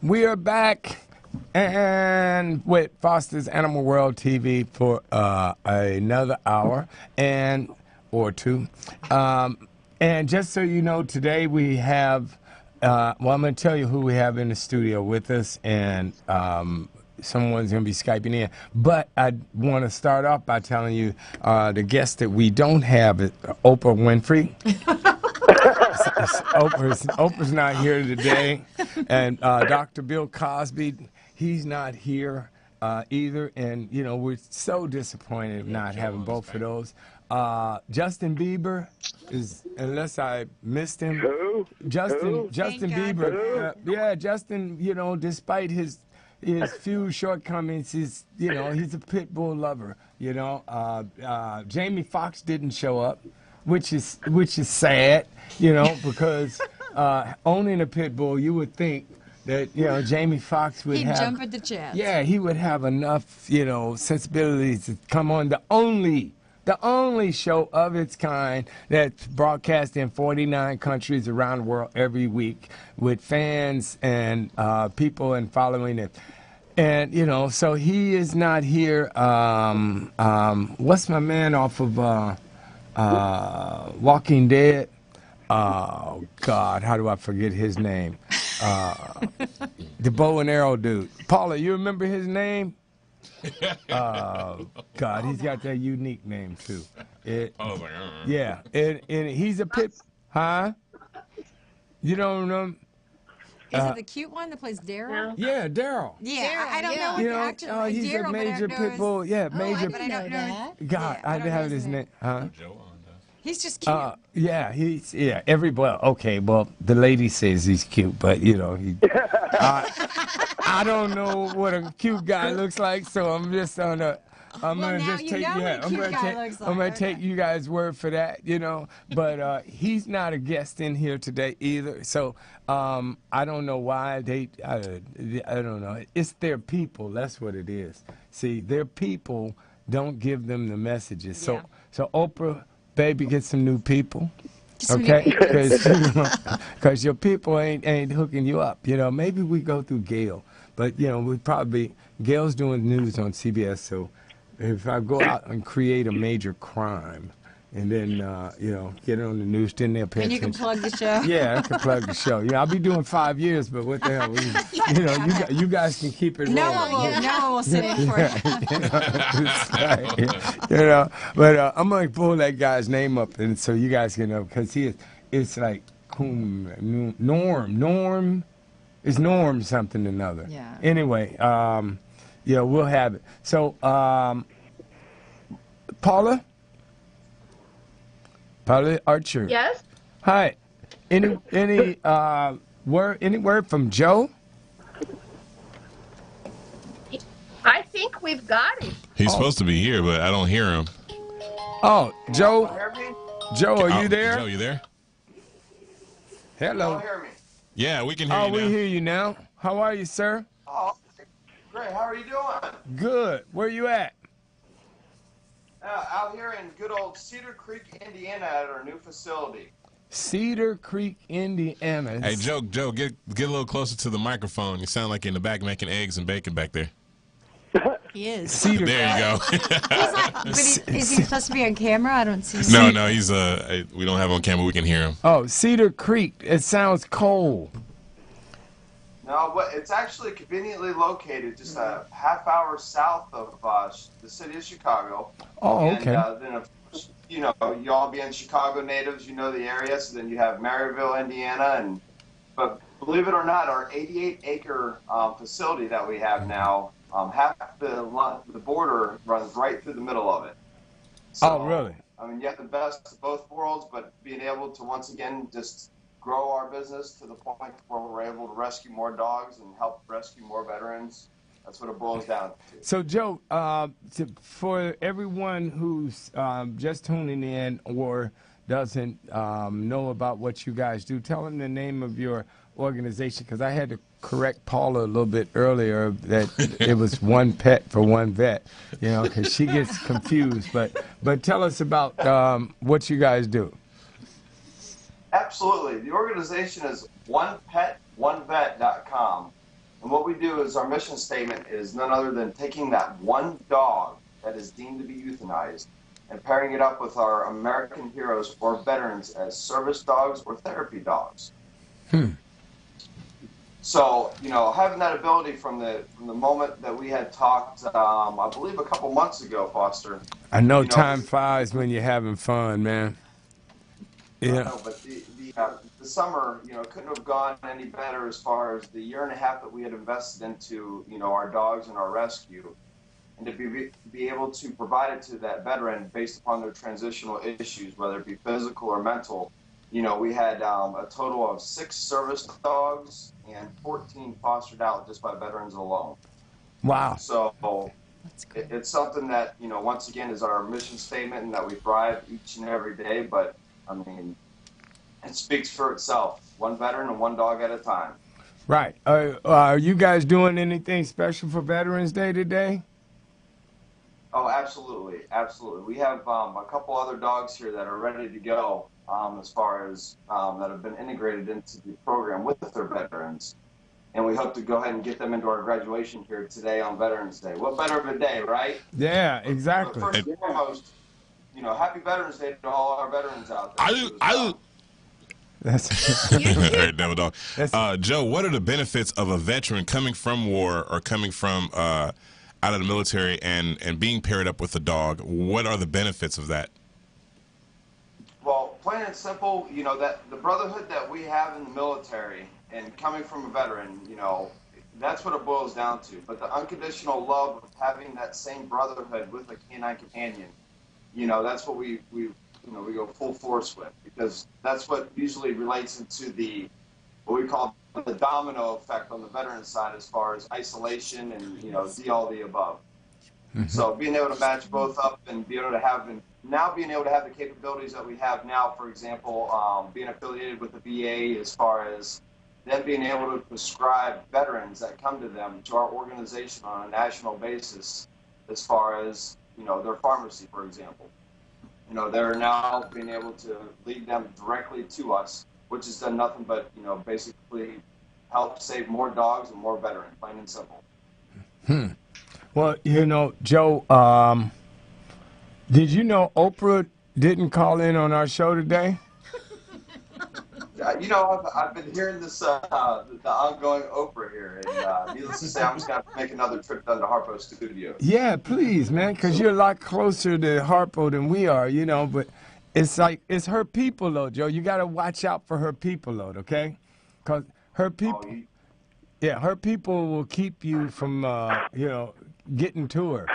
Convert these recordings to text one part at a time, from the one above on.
We are back and with Foster's Animal World TV for another hour and or two. And just so you know, today we have, well, I'm going to tell you who we have in the studio with us, and someone's going to be Skyping in. But I want to start off by telling you the guest that we don't have is Oprah Winfrey. Oprah's not here today, and Dr. Bill Cosby, he's not here either, and you know we're so disappointed of not having both of those. Justin Bieber is, unless I missed him. Who? Justin Bieber, yeah, Justin. You know, despite his few shortcomings, he's a pit bull lover. You know, Jamie Foxx didn't show up, which is sad, you know, because owning a pit bull, you would think that, you know, Jamie Foxx would He'd jump at the chance. Yeah, he would have enough, you know, sensibilities to come on the only show of its kind that's broadcast in 49 countries around the world every week with fans and people and following it. And, you know, so he is not here. What's my man off of Walking Dead? Oh, God, how do I forget his name? The bow and arrow dude. Paula, you remember his name? God, he's got that unique name, too. Yeah, and he's a pit... Huh? You don't know? Is it the cute one that plays Daryl? Yeah, Daryl. Yeah, I don't know what You the know, actor he's Daryl, a but I major don't know pit bull. Yeah, major. but I don't know. God, I didn't have his name. Huh? He's just cute. Yeah, well, the lady says he's cute, but you know, I don't know what a cute guy looks like, so I'm just gonna take you guys' word for that, you know. But he's not a guest in here today either, so I don't know why I don't know. It's their people. That's what it is. See, their people don't give them the messages. So Oprah, baby, get some new people. Okay, because your people ain't hooking you up. You know, maybe we go through Gail, but you know Gail's doing news on CBS. So if I go out and create a major crime, and then you know, get it on the news, then they'll pay attention. And you can plug the show. Yeah, I can plug the show. You know, I'll be doing 5 years, but what the hell? You know, you guys can keep it rolling. No one will sit in for it. You know, but I'm gonna pull that guy's name up, and so you guys can know, because it's like Norm is Norm something or another. Yeah. Anyway, yeah, we'll have it. So, Paula Archer. Yes. Hi. Any word from Joe? I think we've got him. He's supposed to be here, but I don't hear him. Oh, Joe. Joe, are you there? Joe, you there? Hello. Can you hear me? Yeah, we can hear you now. Oh, we hear you now. How are you, sir? Oh, great. How are you doing? Good. Where you at? Out here in good old Cedar Creek, Indiana, at our new facility. Cedar Creek, Indiana. Hey, Joe, get a little closer to the microphone. You sound like you're in the back making eggs and bacon back there. He is. Cedar. There you go. Is he supposed to be on camera? I don't see him. No, he's we don't have him on camera. We can hear him. Oh, Cedar Creek. It sounds cold. No, but it's actually conveniently located just a half hour south of the city of Chicago. Oh, okay. And then, of course, you know, you all being Chicago natives, you know the area. So then you have Maryville, Indiana, but believe it or not, our 88-acre facility that we have now, half the border runs right through the middle of it. So, oh, really? I mean, you have the best of both worlds, but being able to once again just grow our business to the point where we're able to rescue more dogs and help rescue more veterans. That's what it boils down to. So, Joe, for everyone who's just tuning in or doesn't know about what you guys do, tell them the name of your organization, because I had to correct Paula a little bit earlier that it was one pet for one vet, you know, because she gets confused. But tell us about what you guys do. Absolutely. The organization is onepetonevet.com. And what we do is our mission statement is none other than taking that one dog that is deemed to be euthanized and pairing it up with our American heroes or veterans as service dogs or therapy dogs. So, having that ability from the moment that we had talked, I believe a couple months ago, Foster. I know time flies when you're having fun, man. Yeah. I know, but the summer, couldn't have gone any better as far as the year and a half that we had invested into, our dogs and our rescue, and to be able to provide it to that veteran based upon their transitional issues, whether it be physical or mental. We had a total of 6 service dogs and 14 fostered out just by veterans alone. Wow. So it's something that, once again, is our mission statement and that we thrive each and every day. But, I mean, it speaks for itself. One veteran and one dog at a time. Right. Are you guys doing anything special for Veterans Day today? Oh, absolutely. Absolutely. We have a couple other dogs here that are ready to go. As far as that have been integrated into the program with their veterans. And we hope to go ahead and get them into our graduation here today on Veterans Day. What better of a day, right? Yeah, exactly. But first and foremost, happy Veterans Day to all our veterans out there. That's Devil dog. Joe, what are the benefits of a veteran coming from war or coming from out of the military and being paired up with a dog? What are the benefits of that? Well, plain and simple, that the brotherhood that we have in the military and coming from a veteran, that's what it boils down to. But the unconditional love of having that same brotherhood with a canine companion, that's what we go full force with, because that's what usually relates into what we call the domino effect on the veteran side as far as isolation and, all the above. So being able to match both up and being able to have the capabilities that we have now, for example, being affiliated with the VA as far as them being able to prescribe veterans that come to them to our organization on a national basis as far as, their pharmacy, for example. They're now being able to lead them directly to us, which has done nothing but, basically help save more dogs and more veterans, plain and simple. Well, Joe, did you know Oprah didn't call in on our show today? I've been hearing this, the ongoing Oprah here, and needless to say, I'm just going to have to make another trip down to Harpo Studio. Yeah, please, man, because you're a lot closer to Harpo than we are, but it's it's her people, though, Joe. You got to watch out for her people, though, okay? Because her people, her people will keep you from, getting to her.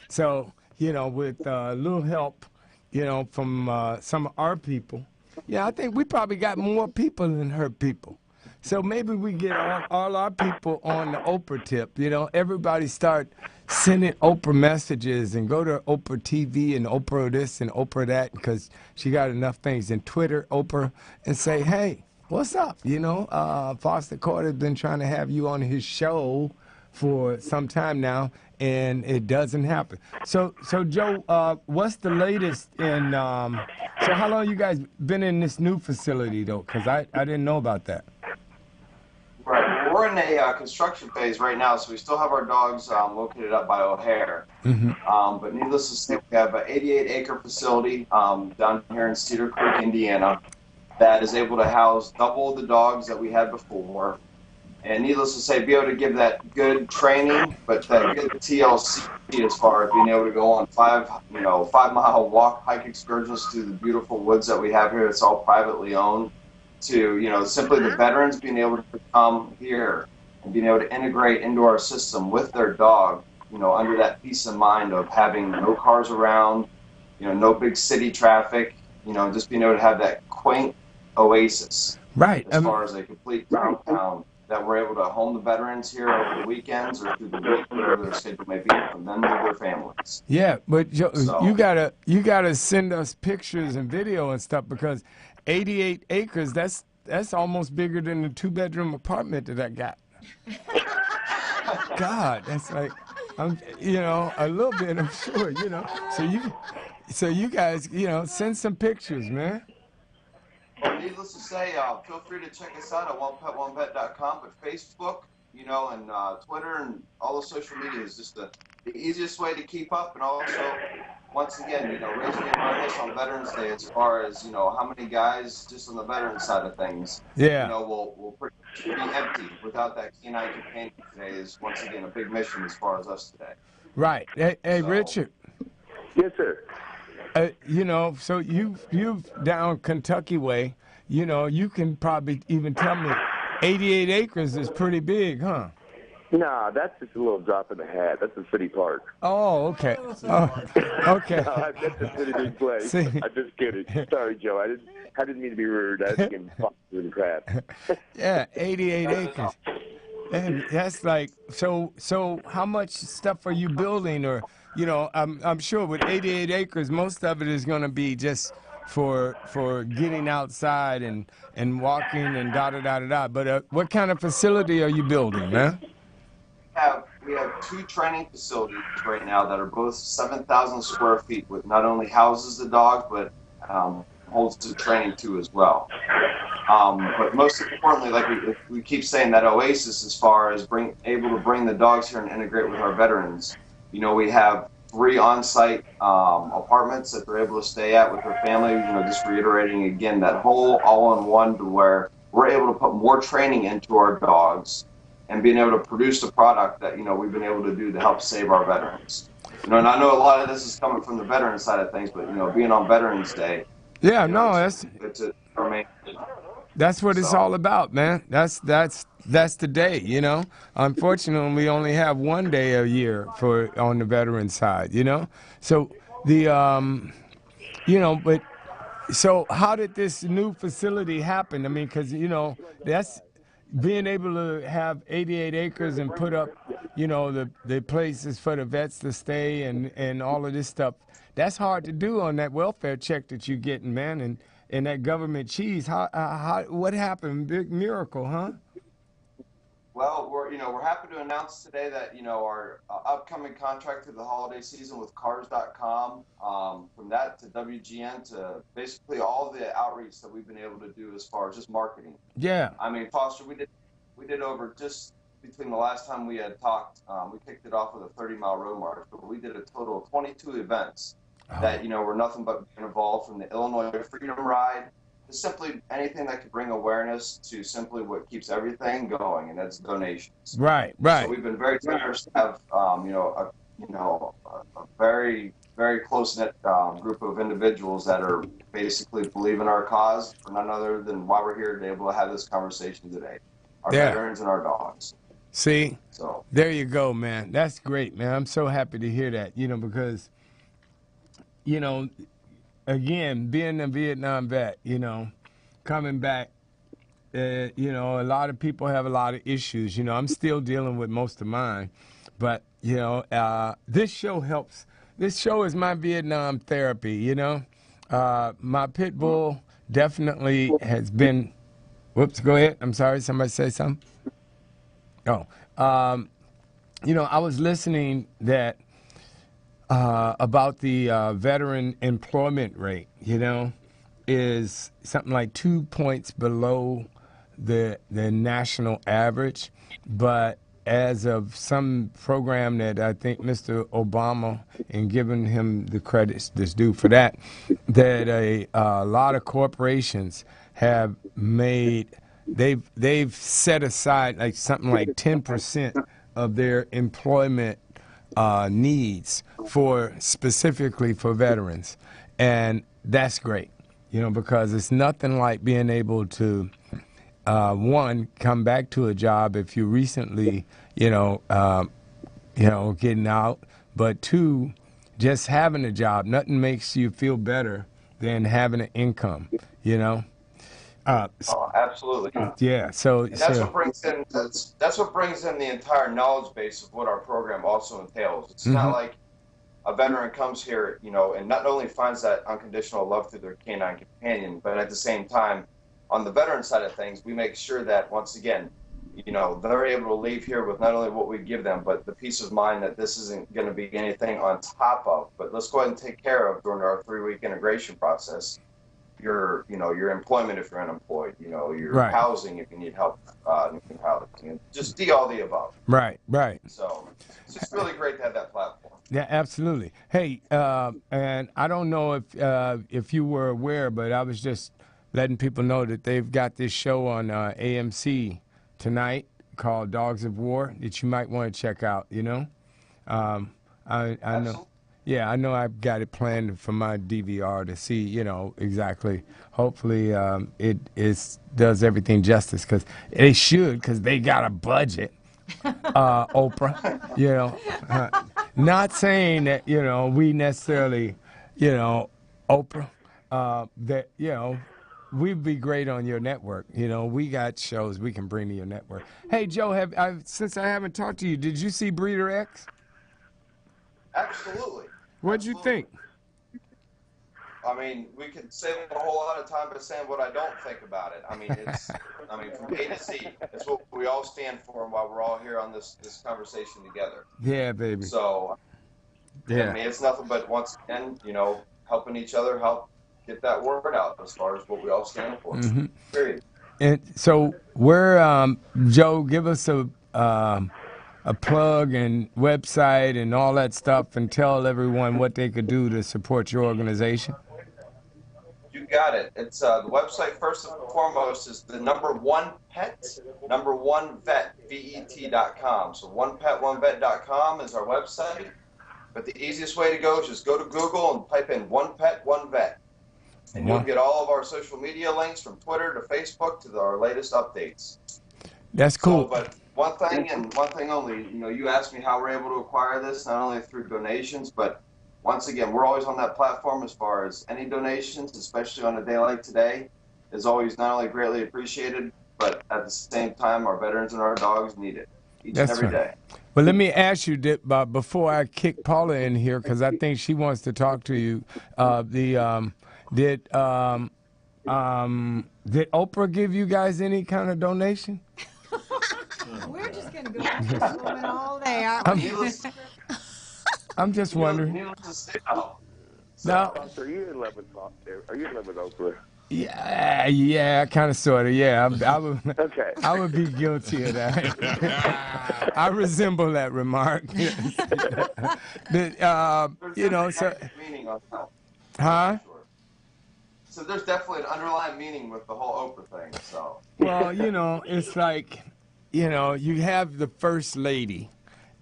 So, with a little help, from some of our people, I think we probably got more people than her people. So maybe we get all our people on the Oprah tip. Everybody start sending Oprah messages and go to Oprah TV and Oprah this and Oprah that, because she got enough things. And Twitter Oprah and say, hey, what's up? Foster Carter's been trying to have you on his show for some time now, and it doesn't happen. So Joe, what's the latest in? So how long you guys been in this new facility though? Because I didn't know about that. Right, we're in a construction phase right now, so we still have our dogs located up by O'Hare. But needless to say, we have an 88-acre facility down here in Cedar Creek, Indiana, that is able to house double the dogs that we had before. And needless to say, be able to give that good training, but that good TLC as far as being able to go on 5-mile hike excursions through the beautiful woods that we have here. It's all privately owned. To, simply the veterans being able to come here and being able to integrate into our system with their dog, under that peace of mind of having no cars around, no big city traffic, just being able to have that quaint oasis. Right. As far as a complete compound that we're able to home the veterans here over the weekends or through the week, whatever their schedule may be, from them to their families. Yeah, but Joe, you gotta send us pictures and video and stuff, because 88 acres, that's almost bigger than the 2-bedroom apartment that I got. God, that's like, a little bit, I'm sure, So you guys, send some pictures, man. Well, needless to say, feel free to check us out at onepet1pet.com, but Facebook, and Twitter and all the social media is just the easiest way to keep up. And also, once again, raising awareness on Veterans Day as far as, how many guys just on the veteran side of things, Yeah. will pretty much be empty without that canine companion today is, once again, a big mission as far as us today. Right. Hey, So, Richard. Yes, sir. So you down Kentucky way, you can probably even tell me 88 acres is pretty big, huh? Nah, that's just a little drop in the hat. That's a city park. Oh, okay. Oh, okay. No, that's a pretty big place. See? I'm just kidding. Sorry, Joe. I didn't mean to be rude. I was getting fucked and crap. Yeah, 88 acres. And that's like so how much stuff are you building? Or I'm sure with 88 acres most of it is going to be just for getting outside and walking and da da da da da. But what kind of facility are you building, man? We have 2 training facilities right now that are both 7,000 square feet, with not only houses the dogs, but holds the training too as well. But most importantly, like we keep saying, that oasis as far as able to bring the dogs here and integrate with our veterans. We have 3 on-site apartments that they're able to stay at with their family. Just reiterating again, that whole all-in-one, to where we're able to put more training into our dogs and being able to produce the product that we've been able to do to help save our veterans. And I know a lot of this is coming from the veteran side of things, but being on Veterans Day, Yeah, that's what it's all about, man. That's the day, Unfortunately, we only have one day a year on the veteran side, So but so how did this new facility happen? I mean, because that's being able to have 88 acres and put up, the places for the vets to stay and all of this stuff. That's hard to do on that welfare check that you're getting, man, and that government cheese. What happened? Big miracle, huh? Well, we're happy to announce today that our upcoming contract through the holiday season with Cars.com, from that to WGN to basically all the outreach that we've been able to do as far as just marketing. Yeah. I mean, Foster, we did over, just between the last time we had talked, we kicked it off with a 30-mile road march, but we did a total of 22 events that were nothing but being involved, from the Illinois Freedom Ride to simply anything that could bring awareness to simply what keeps everything going, and that's donations. Right. So we've been very generous to have a very, very close-knit group of individuals that are basically believe in our cause for none other than why we're here to be able to have this conversation today. Our veterans and our dogs. See, so there you go, man. That's great, man. I'm so happy to hear that, because, again, being a Vietnam vet, coming back, a lot of people have a lot of issues. I'm still dealing with most of mine. But, this show helps. This show is my Vietnam therapy, My pit bull definitely has been. Whoops, go ahead. I'm sorry. Somebody say something? Oh. I was listening that about the veteran employment rate, is something like 2 points below the national average. But as of some program that I think Mr. Obama, and giving him the credits that's due for that a lot of corporations have made, they've set aside like something like 10% of their employment needs specifically for veterans. And that's great, because it's nothing like being able to, one, come back to a job if you recently, getting out, but two, just having a job. Nothing makes you feel better than having an income, absolutely. Yeah. So and that's what brings in the entire knowledge base of what our program also entails. It's not like a veteran comes here, and not only finds that unconditional love through their canine companion, but at the same time, on the veteran side of things, we make sure that once again, they're able to leave here with not only what we give them, but the peace of mind that this isn't going to be anything on top of. But let's go ahead and take care of during our 3-week integration process. your employment if you're unemployed, your Right. housing if you need help, new housing, and just all the above. Right, right. So it's just really great to have that platform. Yeah, absolutely. Hey, and I don't know if you were aware, but I was just letting people know that they've got this show on AMC tonight called Dogs of War that you might want to check out. I know. Absolutely. Yeah, I know I've got it planned for my DVR to see, exactly. Hopefully it does everything justice, because they should, because they got a budget, Oprah, not saying that, we necessarily, Oprah, that, we'd be great on your network. We got shows we can bring to your network. Hey, Joe, since I haven't talked to you, did you see Breeder X? Absolutely. What'd you think? I mean, we could save a whole lot of time by saying what I don't think about it. From A to Z, it's what we all stand for, and why we're all here on this conversation together. Yeah, baby. So, yeah. I mean, it's nothing but, once again, helping each other, help get that word out as far as what we all stand for. Mm-hmm. Period. And so Joe, give us a plug and website and all that stuff, and tell everyone what they could do to support your organization. You got it. It's the website, first and foremost, is the #1 pet, #1vet, VET.com. So 1pet1vet.com is our website. But the easiest way to go is just go to Google and type in 1pet1vet. And you'll get all of our social media links, from Twitter to Facebook to our latest updates. That's cool. So, but one thing and one thing only, you asked me how we're able to acquire this, not only through donations, but once again, we're always on that platform as far as any donations, especially on a day like today, is always not only greatly appreciated, but at the same time, our veterans and our dogs need it each and every day. Well, let me ask you, before I kick Paula in here, because I think she wants to talk to you, did Oprah give you guys any kind of donation? We're just going to go after this woman all day, aren't we? I'm just wondering. Needless to say, no. No. Are you in love with Oprah? Yeah, kind of, sort of. Yeah, Okay. I would be guilty of that. I resemble that remark. But, so. Meaning on that. Huh? So there's definitely an underlying meaning with the whole Oprah thing. So. Well, it's like, you have the first lady,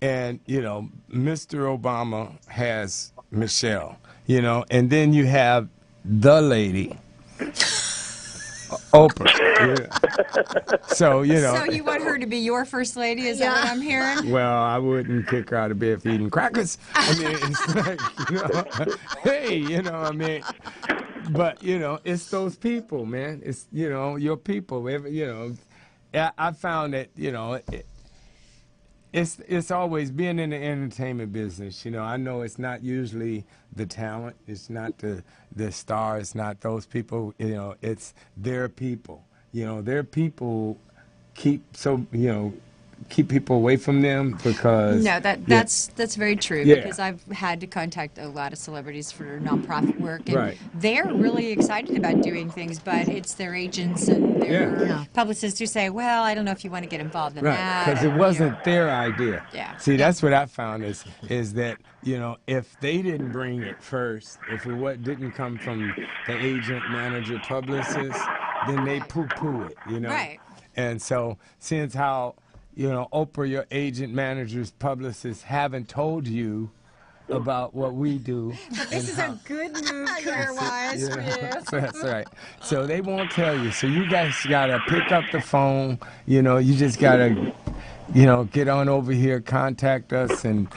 and Mr. Obama has Michelle, and then you have the lady, Oprah. Yeah. So, So you want her to be your first lady? Is that what I'm hearing? Well, I wouldn't kick her out of bed for eating crackers. I mean, it's like, hey, but, it's those people, man. It's, your people. I found that, it's always being in the entertainment business. I know it's not usually the talent. It's not the star. It's not those people. It's their people. Their people keep people away from them, because No, that's very true, Yeah. because I've had to contact a lot of celebrities for nonprofit work, and Right. they're really excited about doing things, but it's their agents and their Yeah. publicists who say, well, I don't know if you want to get involved in that. Because it wasn't their idea. Yeah. See, that's what I found is that, if they didn't bring it first, if it didn't come from the agent, manager, publicist, then they poo-poo it, Right. And so, since how, Oprah, your agent, managers, publicists haven't told you about what we do. This is a good move career-wise for you. That's right. So they won't tell you. So you guys gotta pick up the phone. You just gotta, get on over here, contact us, and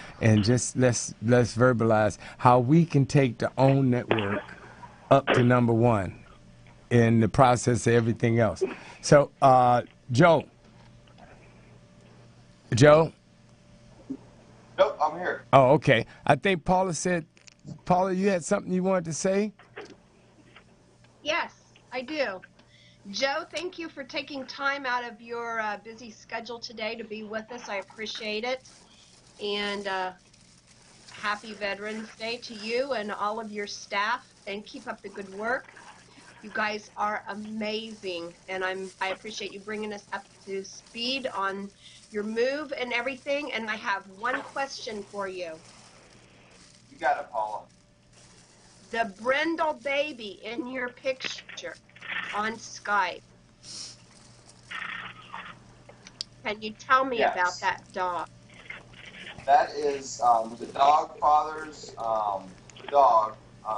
just let's verbalize how we can take the OWN network up to #1 in the process of everything else. So, Joe. Nope, I'm here. Oh, okay. I think Paula, you had something you wanted to say? Yes, I do. Joe, thank you for taking time out of your busy schedule today to be with us. I appreciate it. And happy Veterans Day to you and all of your staff, and keep up the good work. You guys are amazing, and I appreciate you bringing us up to speed on your move and everything. And I have one question for you. You got it, Paula. The Brindle baby in your picture on Skype. Can you tell me about Yes. that dog? That is the dog father's dog,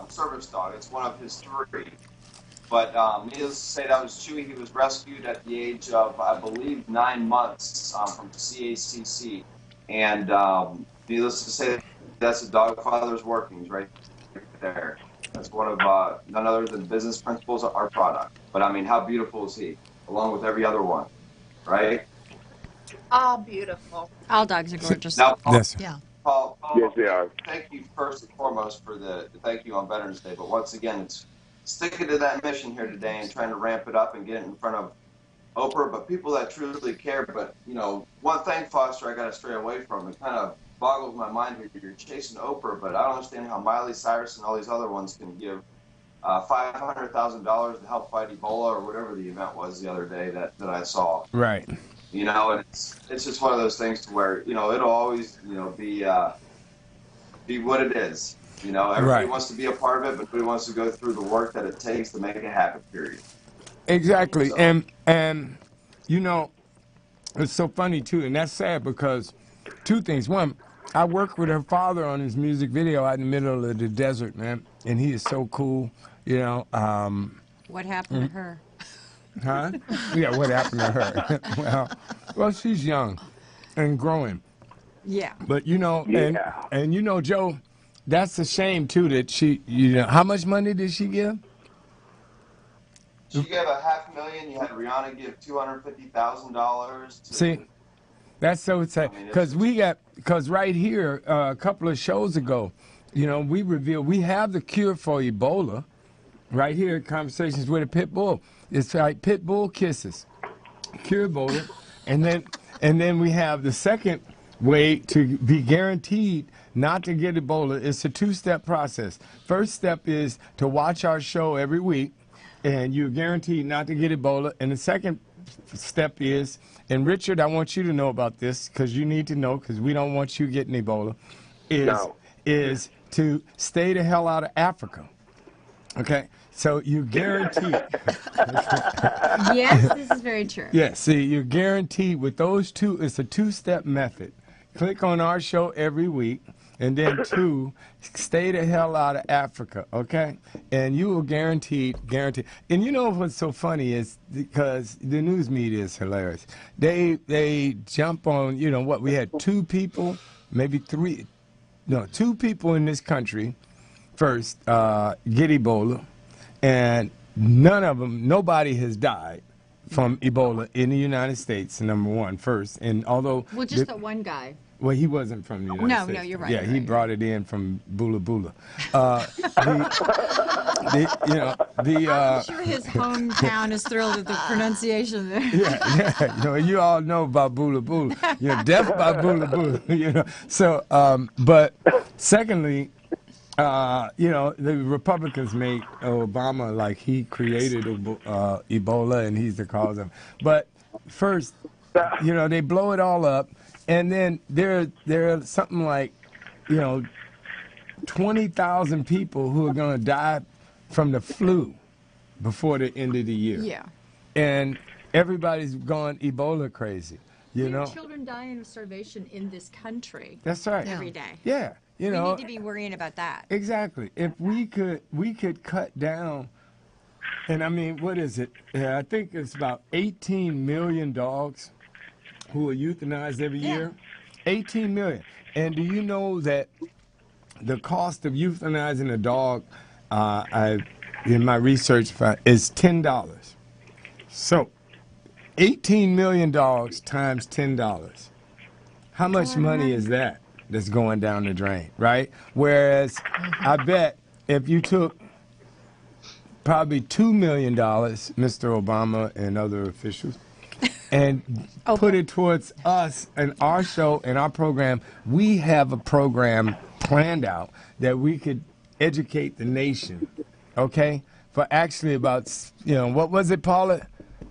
service dog. It's one of his 3. But needless to say, that was Chewy. He was rescued at the age of, I believe, 9 months from CACC. And needless to say, that's the dog father's workings right there. That's one of none other than business principles of our product. But I mean, how beautiful is he, along with every other one, right? All beautiful. All dogs are gorgeous. Now, Yes. Yeah. Paul, Yes, they are. thank you first and foremost for the thank you on Veterans Day. But once again, it's sticking to that mission here today and trying to ramp it up and get it in front of Oprah, but people that truly care. But, you know, one thing, Foster, I got to stray away from. It kind of boggles my mind here. You're chasing Oprah, but I don't understand how Miley Cyrus and all these other ones can give $500,000 to help fight Ebola or whatever the event was the other day that I saw. Right. You know, and it's just one of those things to where, you know, it'll always, you know, be what it is. You know, everybody wants to be a part of it, but nobody wants to go through the work that it takes to make it happen, period. Exactly. So. And you know, it's so funny too, and that's sad because 2 things. One, I worked with her father on his music video out in the middle of the desert, man, and he is so cool, you know. What happened to her? Huh? Yeah, what happened to her? well, she's young and growing. Yeah. But you know, Yeah. and you know, Joe, that's a shame too that she, you know, how much money did she give? She gave $500,000. You had Rihanna give $250,000. See, that's so sad. Because right here, a couple of shows ago, you know, we revealed we have the cure for Ebola right here at Conversations with a Pit Bull. It's like pit bull kisses, cure Ebola, and then we have the second way to be guaranteed not to get Ebola. It's a 2-step process. First step is to watch our show every week, and you're guaranteed not to get Ebola. And the second step is, and Richard, I want you to know about this because you need to know because we don't want you getting Ebola, is to stay the hell out of Africa. Okay? So you guarantee. Yes, this is very true. Yeah, see, you're guaranteed with those 2, it's a 2-step method. Click on our show every week, and then 2, stay the hell out of Africa, okay? And you will guaranteed. And you know what's so funny is because the news media is hilarious. They jump on, you know what, we had 2 people, maybe 3, no, 2 people in this country first get Ebola. And none of them, nobody has died from Ebola in the United States, number one, first. And although... Well, just the one guy. Well, he wasn't from the United States. No, you're right. Yeah, he brought it in from Bula Bula. I'm sure his hometown is thrilled with the pronunciation there. Yeah. You know, you all know about Bula Bula. You're deaf about Bula Bula, you know. So, but secondly... you know, the Republicans make Obama like he created Ebola and he's the cause of it. But first, you know, they blow it all up, and then there are something like, you know, 20,000 people who are going to die from the flu before the end of the year. Yeah. And everybody's gone Ebola crazy, you know. Children dying of starvation in this country. That's right. Every day. Yeah. You know, we need to be worrying about that. Exactly. If we could cut down, and I mean, what is it? I think it's about 18 million dogs who are euthanized every year. 18 million. And do you know that the cost of euthanizing a dog, in my research, is $10. So, 18 million dogs times $10. How much money is that? That's going down the drain, right? Whereas I bet if you took probably $2 million, Mr. Obama and other officials, and put it towards us and our show and our program, we have a program planned out that we could educate the nation, okay? for actually about, what was it, Paula?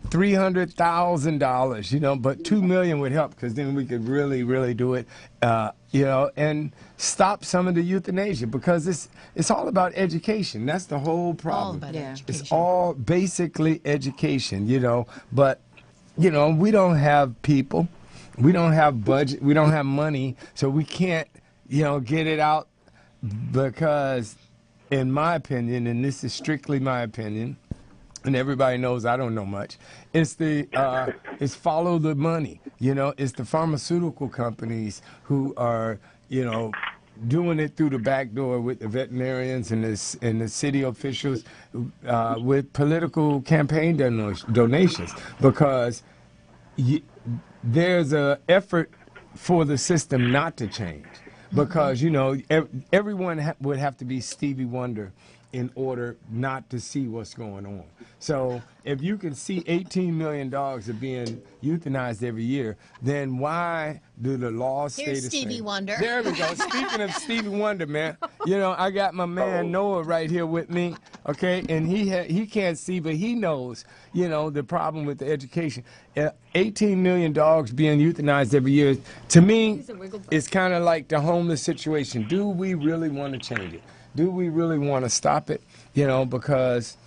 $300,000, but $2 million would help, because then we could really, really do it, and stop some of the euthanasia, because it's all about education. That's the whole problem. All about education. It's all basically education, but we don't have people, we don't have budget, we don't have money, so we can't, get it out, because in my opinion, and this is strictly my opinion, and everybody knows I don't know much, it's it's follow the money. It's the pharmaceutical companies who are, doing it through the back door with the veterinarians and the city officials, with political campaign donations, because there's an effort for the system not to change, because everyone would have to be Stevie Wonder in order not to see what's going on. So if you can see $18 million are being euthanized every year, then why do the laws stay the same? Here's Stevie Wonder. There we go. Speaking of Stevie Wonder, man, I got my man Noah right here with me, okay? And he can't see, but he knows, the problem with the education. 18 million dogs being euthanized every year, to me, it's kind of like the homeless situation. Do we really want to change it? Do we really want to stop it? Because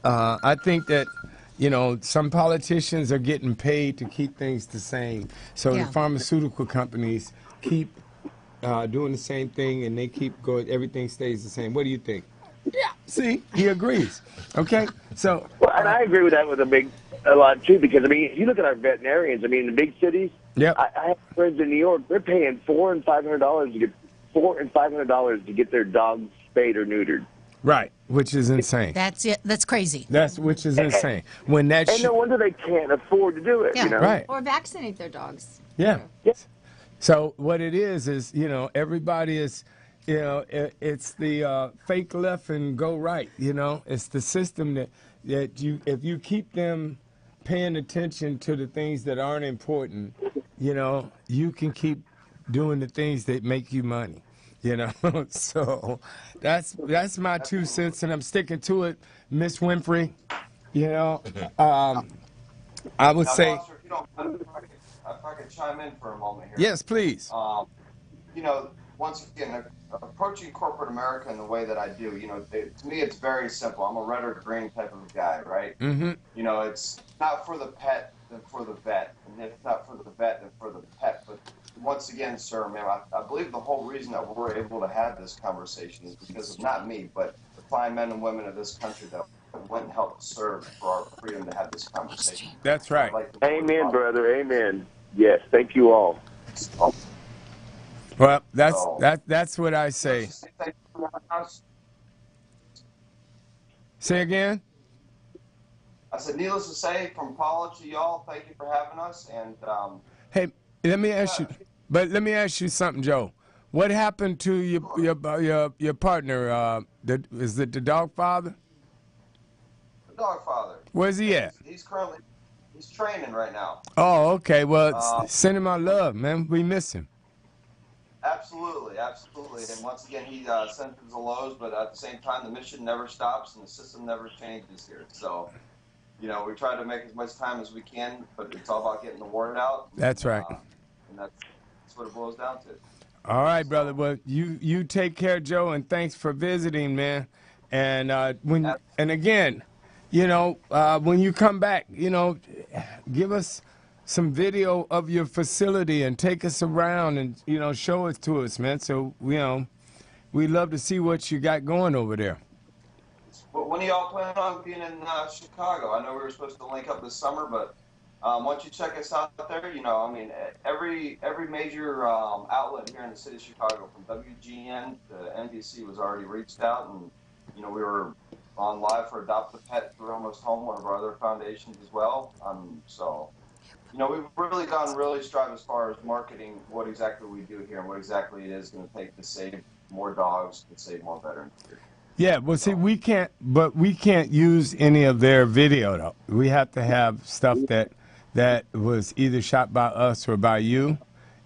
I think that, some politicians are getting paid to keep things the same. So the pharmaceutical companies keep doing the same thing, and they keep going, everything stays the same. What do you think? Yeah, see, he agrees. Okay, so. Well, and I agree with that a lot too, because if you look at our veterinarians, in the big cities, yep. I have friends in New York. They're paying $400 and $500 to get their dogs spayed or neutered. Right, which is insane. That's it. That's crazy. Which is insane. When that and no wonder they can't afford to do it. Yeah. Right. Or vaccinate their dogs. Yeah. Yes. So what it is everybody is, it's the fake left and go right. It's the system that if you keep them paying attention to the things that aren't important, you can keep doing the things that make you money. So that's my 2 cents, and I'm sticking to it, Miss Winfrey. I would say. Officer, if you don't mind, if I could chime in for a moment here. Yes, please. Once again, approaching corporate America in the way that I do, to me it's very simple. I'm a red or green type of guy, right? Mm-hmm. It's not for the pet, then for the vet, and if not for the vet, then for the pet. But once again, sir, man, I believe the whole reason that we're able to have this conversation is because of not me, but the fine men and women of this country that went and helped serve for our freedom to have this conversation. That's right. Amen, brother. Amen. Yes, thank you all. Well, that's what I say. Say again? I said, needless to say, from Paula to y'all, thank you for having us. And hey, let me ask you something, Joe. What happened to your partner? Is it the dog father? the dog father. Where's he at? He's training right now. Oh, okay. Well, send him our love, man. We miss him. Absolutely, absolutely. And once again, he sends his lows, but at the same time, the mission never stops and the system never changes here. So, we try to make as much time as we can, but it's all about getting the word out. That's right. And that's what it boils down to. All right, brother. Well, you take care, Joe, and thanks for visiting, man. And again, when you come back, give us some video of your facility and take us around and show it to us, man. So we'd love to see what you got going over there. Well, when are y'all planning on being in Chicago? I know we were supposed to link up this summer, but once you check us out there, every major outlet here in the city of Chicago, from WGN to NBC, was already reached out, and we were on live for Adopt a Pet through Almost Home, one of our other foundations as well. So, we've really strive as far as marketing what exactly we do here and what exactly it is going to take to save more dogs, to save more veterans here. Yeah, well, see, we can't use any of their video, though. We have to have stuff that was either shot by us or by you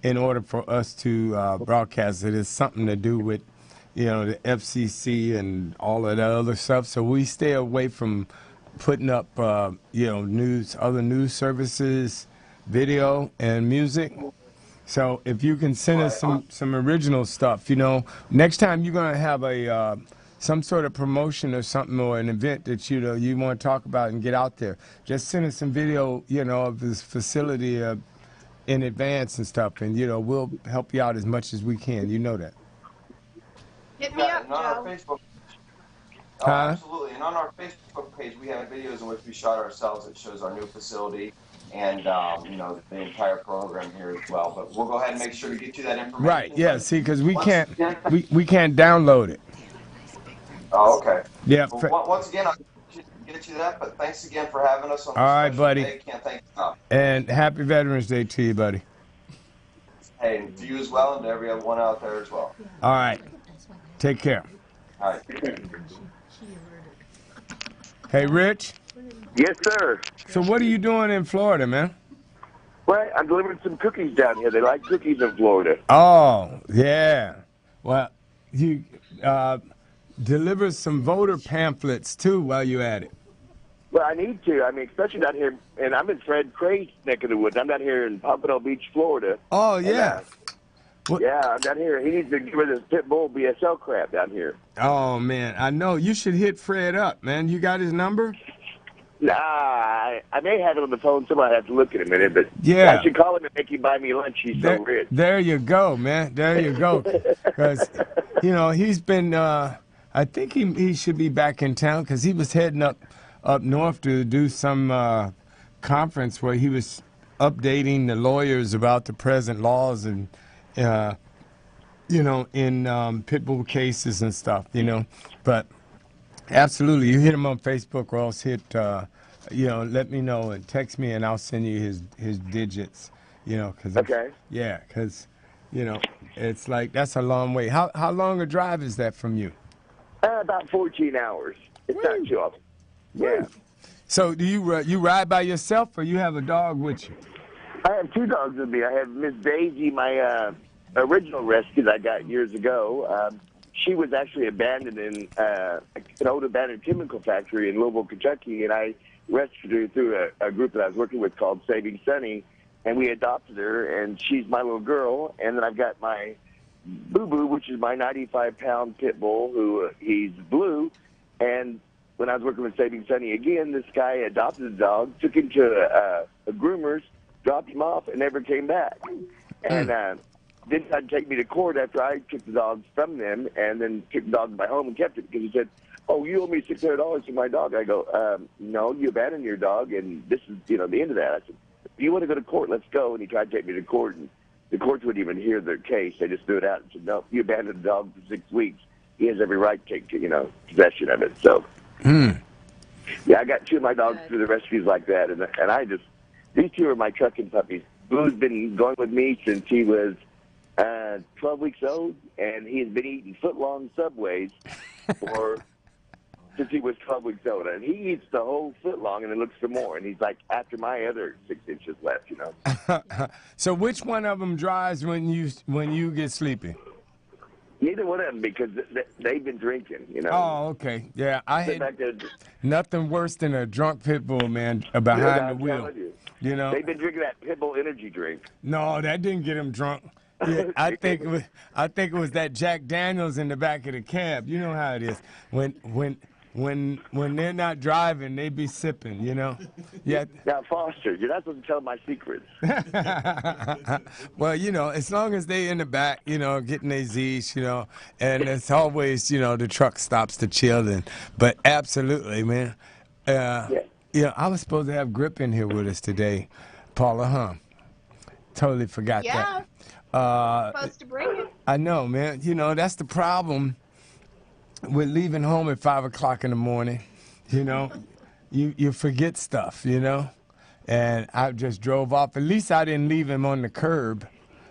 in order for us to broadcast it. It's something to do with, the FCC and all of that other stuff. So we stay away from putting up, other news services, video and music. So if you can send us some original stuff, next time you're gonna have a some sort of promotion or something or an event that you want to talk about and get out there, just send us some video, of this facility in advance and stuff, and we'll help you out as much as we can. You know that. Hit me up, and on our Joe. Facebook. Huh? Absolutely. And on our Facebook page, we have videos in which we shot ourselves that shows our new facility and, the entire program here as well. But we'll go ahead and make sure to get you that information. Right. Yeah. See, because we can't again, we can't download it. Oh, okay. Yeah. Well, once again, I'll get you that. But thanks again for having us on this All right, special buddy. day. Can't thank you enough. And happy Veterans Day to you, buddy. Hey, and to you as well, and to everyone out there as well. All right. Take care. All right. Hey, Rich. Yes, sir. So what are you doing in Florida, man? Well, I'm delivering some cookies down here. They like cookies in Florida. Oh, yeah. Well, you deliver some voter pamphlets, too, while you're at it. Well, I need to. I mean, especially down here, and I'm in Fred Cray's neck of the woods. I'm down here in Pompano Beach, Florida. Oh, yeah. Yeah, I'm down here. He needs to get rid of this pit bull BSL crap down here. Oh, man. I know. You should hit Fred up, man. You got his number? Nah, I may have it on the phone. Somebody has to look at it a minute, but Yeah. I should call him and make him buy me lunch. He's so rich. There you go, man. There you go. Because, he's been, I think he should be back in town because he was heading up north to do some conference where he was updating the lawyers about the present laws and, in pit bull cases and stuff, But absolutely, you hit him on Facebook or else hit, let me know and text me and I'll send you his digits, Cause Okay. Yeah, because, it's like that's a long way. How long a drive is that from you? About 14 hours. It's not too often. Yeah. So do you ride by yourself or you have a dog with you? I have two dogs with me. I have Miss Daisy, my original rescue that I got years ago. She was actually abandoned in an old abandoned chemical factory in Louisville, Kentucky, and I rescued her through a group that I was working with called Saving Sunny, and we adopted her, and she's my little girl. And then I've got my Boo-Boo, which is my 95-pound pit bull, who he's blue. And when I was working with Saving Sunny again, this guy adopted the dog, took him to a groomer's, dropped him off, and never came back. And then tried to take me to court after I took the dogs from them and then took the dog to my home and kept it because he said, "Oh, you owe me $600 for my dog." I go, "No, you abandoned your dog, and this is, the end of that." I said, "If you want to go to court, let's go." And he tried to take me to court, and the courts wouldn't even hear their case. They just threw it out and said, "No, you abandoned the dog for 6 weeks. He has every right to take, possession of it." So, yeah, I got two of my dogs through the rescues like that, and I just, these two are my trucking puppies. Boo's been going with me since he was 12 weeks old, and he has been eating foot-long Subways since he was 12 weeks old. And he eats the whole foot long and then looks for more. And he's like after my other 6 inches left, So which one of them drives when you get sleepy? Neither one of them, because they've been drinking, Oh, okay. Yeah, I Sit hate back there. nothing worse than a drunk pit bull, man, behind the I'm wheel. telling you. They've been drinking that Kimball energy drink. No, that didn't get him drunk. Yeah, I think it was that Jack Daniels in the back of the cab. You know how it is. When they're not driving, they be sipping. Yeah. Now, Foster, you're not supposed to tell my secrets. Well, as long as they in the back, getting their Z's, and it's always, the truck stops to chill. But absolutely, man. I was supposed to have Grip in here with us today, Paula, Totally forgot that. Yeah. Supposed to bring it. I know, man. That's the problem with leaving home at 5 o'clock in the morning. You forget stuff, And I just drove off. At least I didn't leave him on the curb,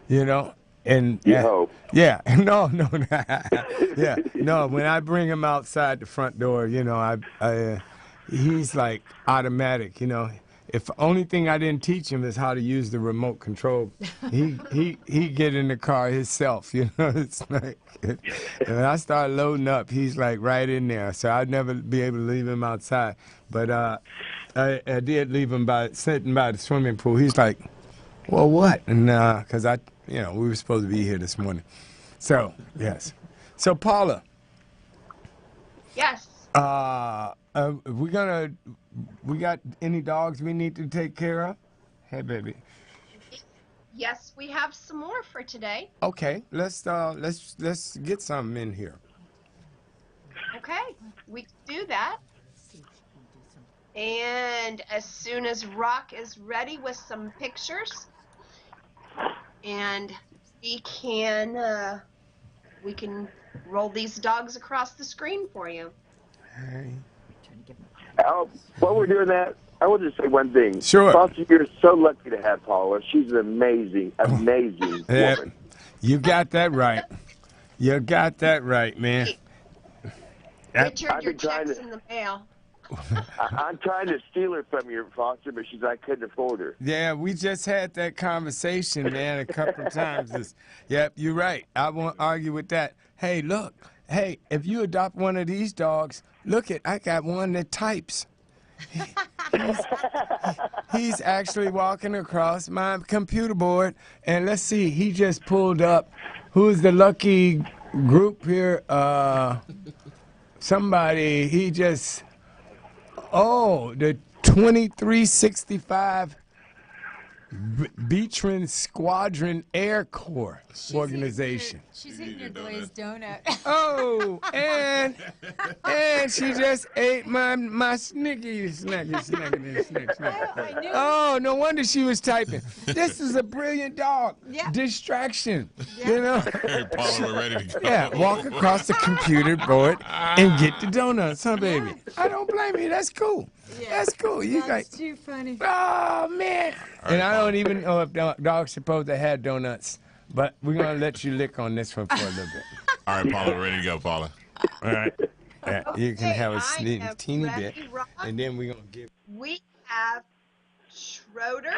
And You hope. Yeah, no, yeah, no. When I bring him outside the front door, he's like automatic. If only thing I didn't teach him is how to use the remote control. He get in the car himself, you know. It's like, and when I start loading up, he's like right in there. So I'd never be able to leave him outside. But I did leave him sitting by the swimming pool. He's like, well, what? And because we were supposed to be here this morning. So yes. So Paula. Yes. We got any dogs we need to take care of? Hey, baby. Yes, we have some more for today. Okay, let's get something in here. Okay, we can do that. And as soon as Rock is ready with some pictures, and we can roll these dogs across the screen for you. Hey. While we're doing that, I will just say one thing. Sure. Foster, you're so lucky to have Paula. She's an amazing woman. You got that right. You got that right, man. Richard, your check's in the mail. I'm trying to steal her from you, Foster, but I couldn't afford her. Yeah, we just had that conversation, man, a couple of times. Yep, you're right. I won't argue with that. Hey, look. Hey, if you adopt one of these dogs, I got one that types. He's actually walking across my computer board, and let's see, he just pulled up. Who's the lucky group here? Somebody, the 2365 Beechman Squadron Air Corps organization. She's eating your glazed donut. Oh, and she just ate my Snicky snack. Oh, no wonder she was typing. This is a brilliant dog. Yeah. Distraction. Yeah. You know? Hey, Paula, we're ready to go. Yeah, walk across the computer board and get the donuts, huh, baby? I don't blame you. That's cool. Yeah. That's cool. You That's like, too funny. oh, man. And I don't even know if dogs supposed to have donuts, but we're going to let you lick on this one for a little bit. All right, Paula, we're ready to go, Paula. All right. You can have a I am teeny ready, bit, Rock. and then we're going to give. We have Schroeder.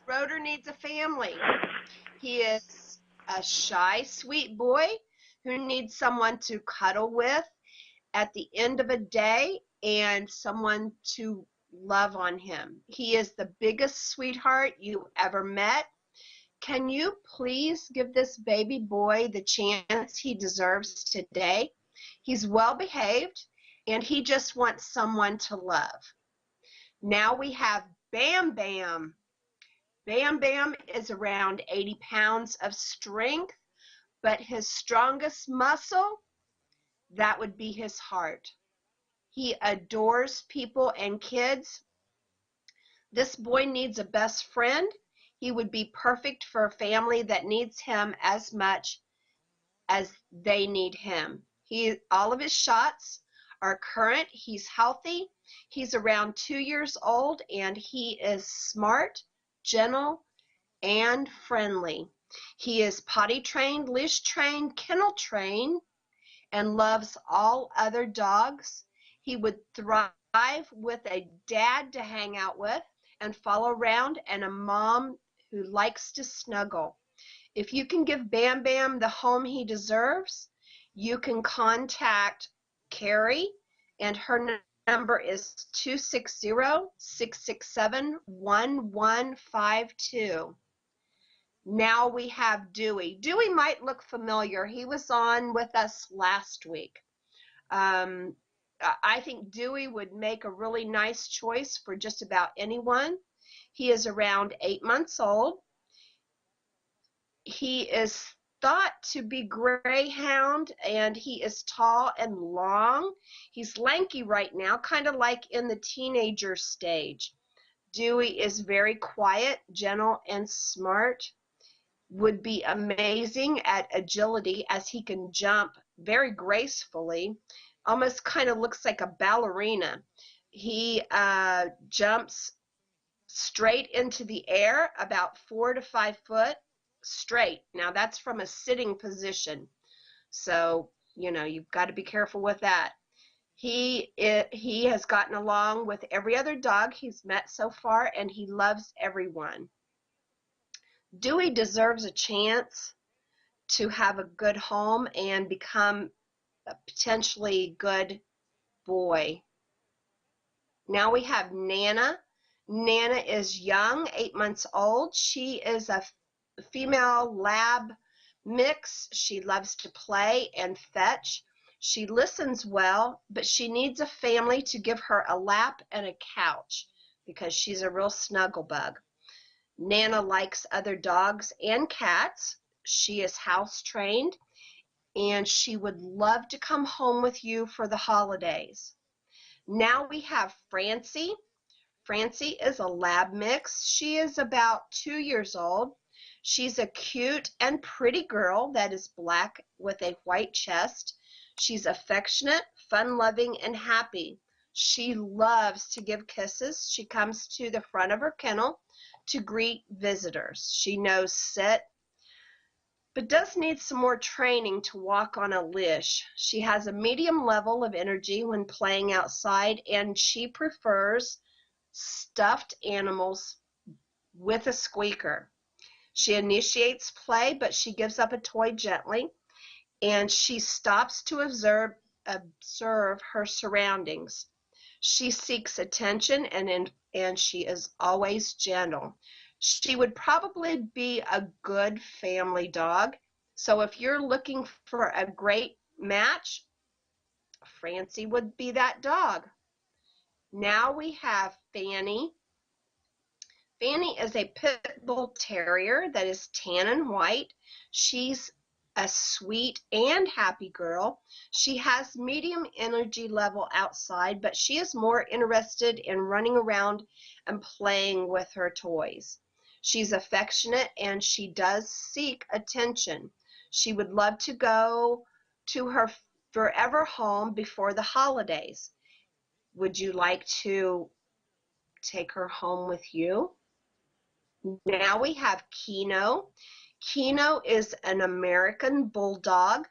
Schroeder needs a family. He is a shy, sweet boy who needs someone to cuddle with at the end of a day and someone to love on him. He is the biggest sweetheart you ever met. Can you please give this baby boy the chance he deserves today? He's well behaved and he just wants someone to love. Now we have Bam Bam. Bam Bam is around 80 pounds of strength, but his strongest muscle, that would be his heart. He adores people and kids. This boy needs a best friend. He would be perfect for a family that needs him as much as they need him. All of his shots are current. He's healthy. He's around 2 years old, and he is smart, gentle, and friendly. He is potty trained, leash trained, kennel trained, and loves all other dogs. He would thrive with a dad to hang out with and follow around, and a mom who likes to snuggle. If you can give Bam Bam the home he deserves, you can contact Carrie, and her number is 260-667-1152. Now we have Dewey. Dewey might look familiar. He was on with us last week. I think Dewey would make a really nice choice for just about anyone. He is around 8 months old. He is thought to be greyhound, and he is tall and long. He's lanky right now, kind of like in the teenager stage. Dewey is very quiet, gentle, and smart. Would be amazing at agility as he can jump very gracefully, almost kind of looks like a ballerina. He jumps straight into the air about 4 to 5 foot straight. Now that's from a sitting position. So, you've got to be careful with that. He has gotten along with every other dog he's met so far, and he loves everyone. Dewey deserves a chance to have a good home and become a potentially good boy. Now we have Nana. Nana is young, 8 months old. She is a female lab mix. She loves to play and fetch. She listens well, but she needs a family to give her a lap and a couch because she's a real snuggle bug. Nana likes other dogs and cats. She is house trained, and she would love to come home with you for the holidays. Now we have Francie. Francie is a lab mix. She is about 2 years old. She's a cute and pretty girl that is black with a white chest. She's affectionate, fun-loving, and happy. She loves to give kisses. She comes to the front of her kennel to greet visitors. She knows sit, but does need some more training to walk on a leash. She has a medium level of energy when playing outside, and she prefers stuffed animals with a squeaker. She initiates play, but she gives up a toy gently, and she stops to observe her surroundings. She seeks attention, and she is always gentle. She would probably be a good family dog. So if you're looking for a great match, Francie would be that dog. Now we have Fanny. Fanny is a pit bull terrier that is tan and white. She's a sweet and happy girl. She has medium energy level outside, but she is more interested in running around and playing with her toys. She's affectionate, and she does seek attention. She would love to go to her forever home before the holidays. Would you like to take her home with you? Now we have Kino. Kino is an American bulldog.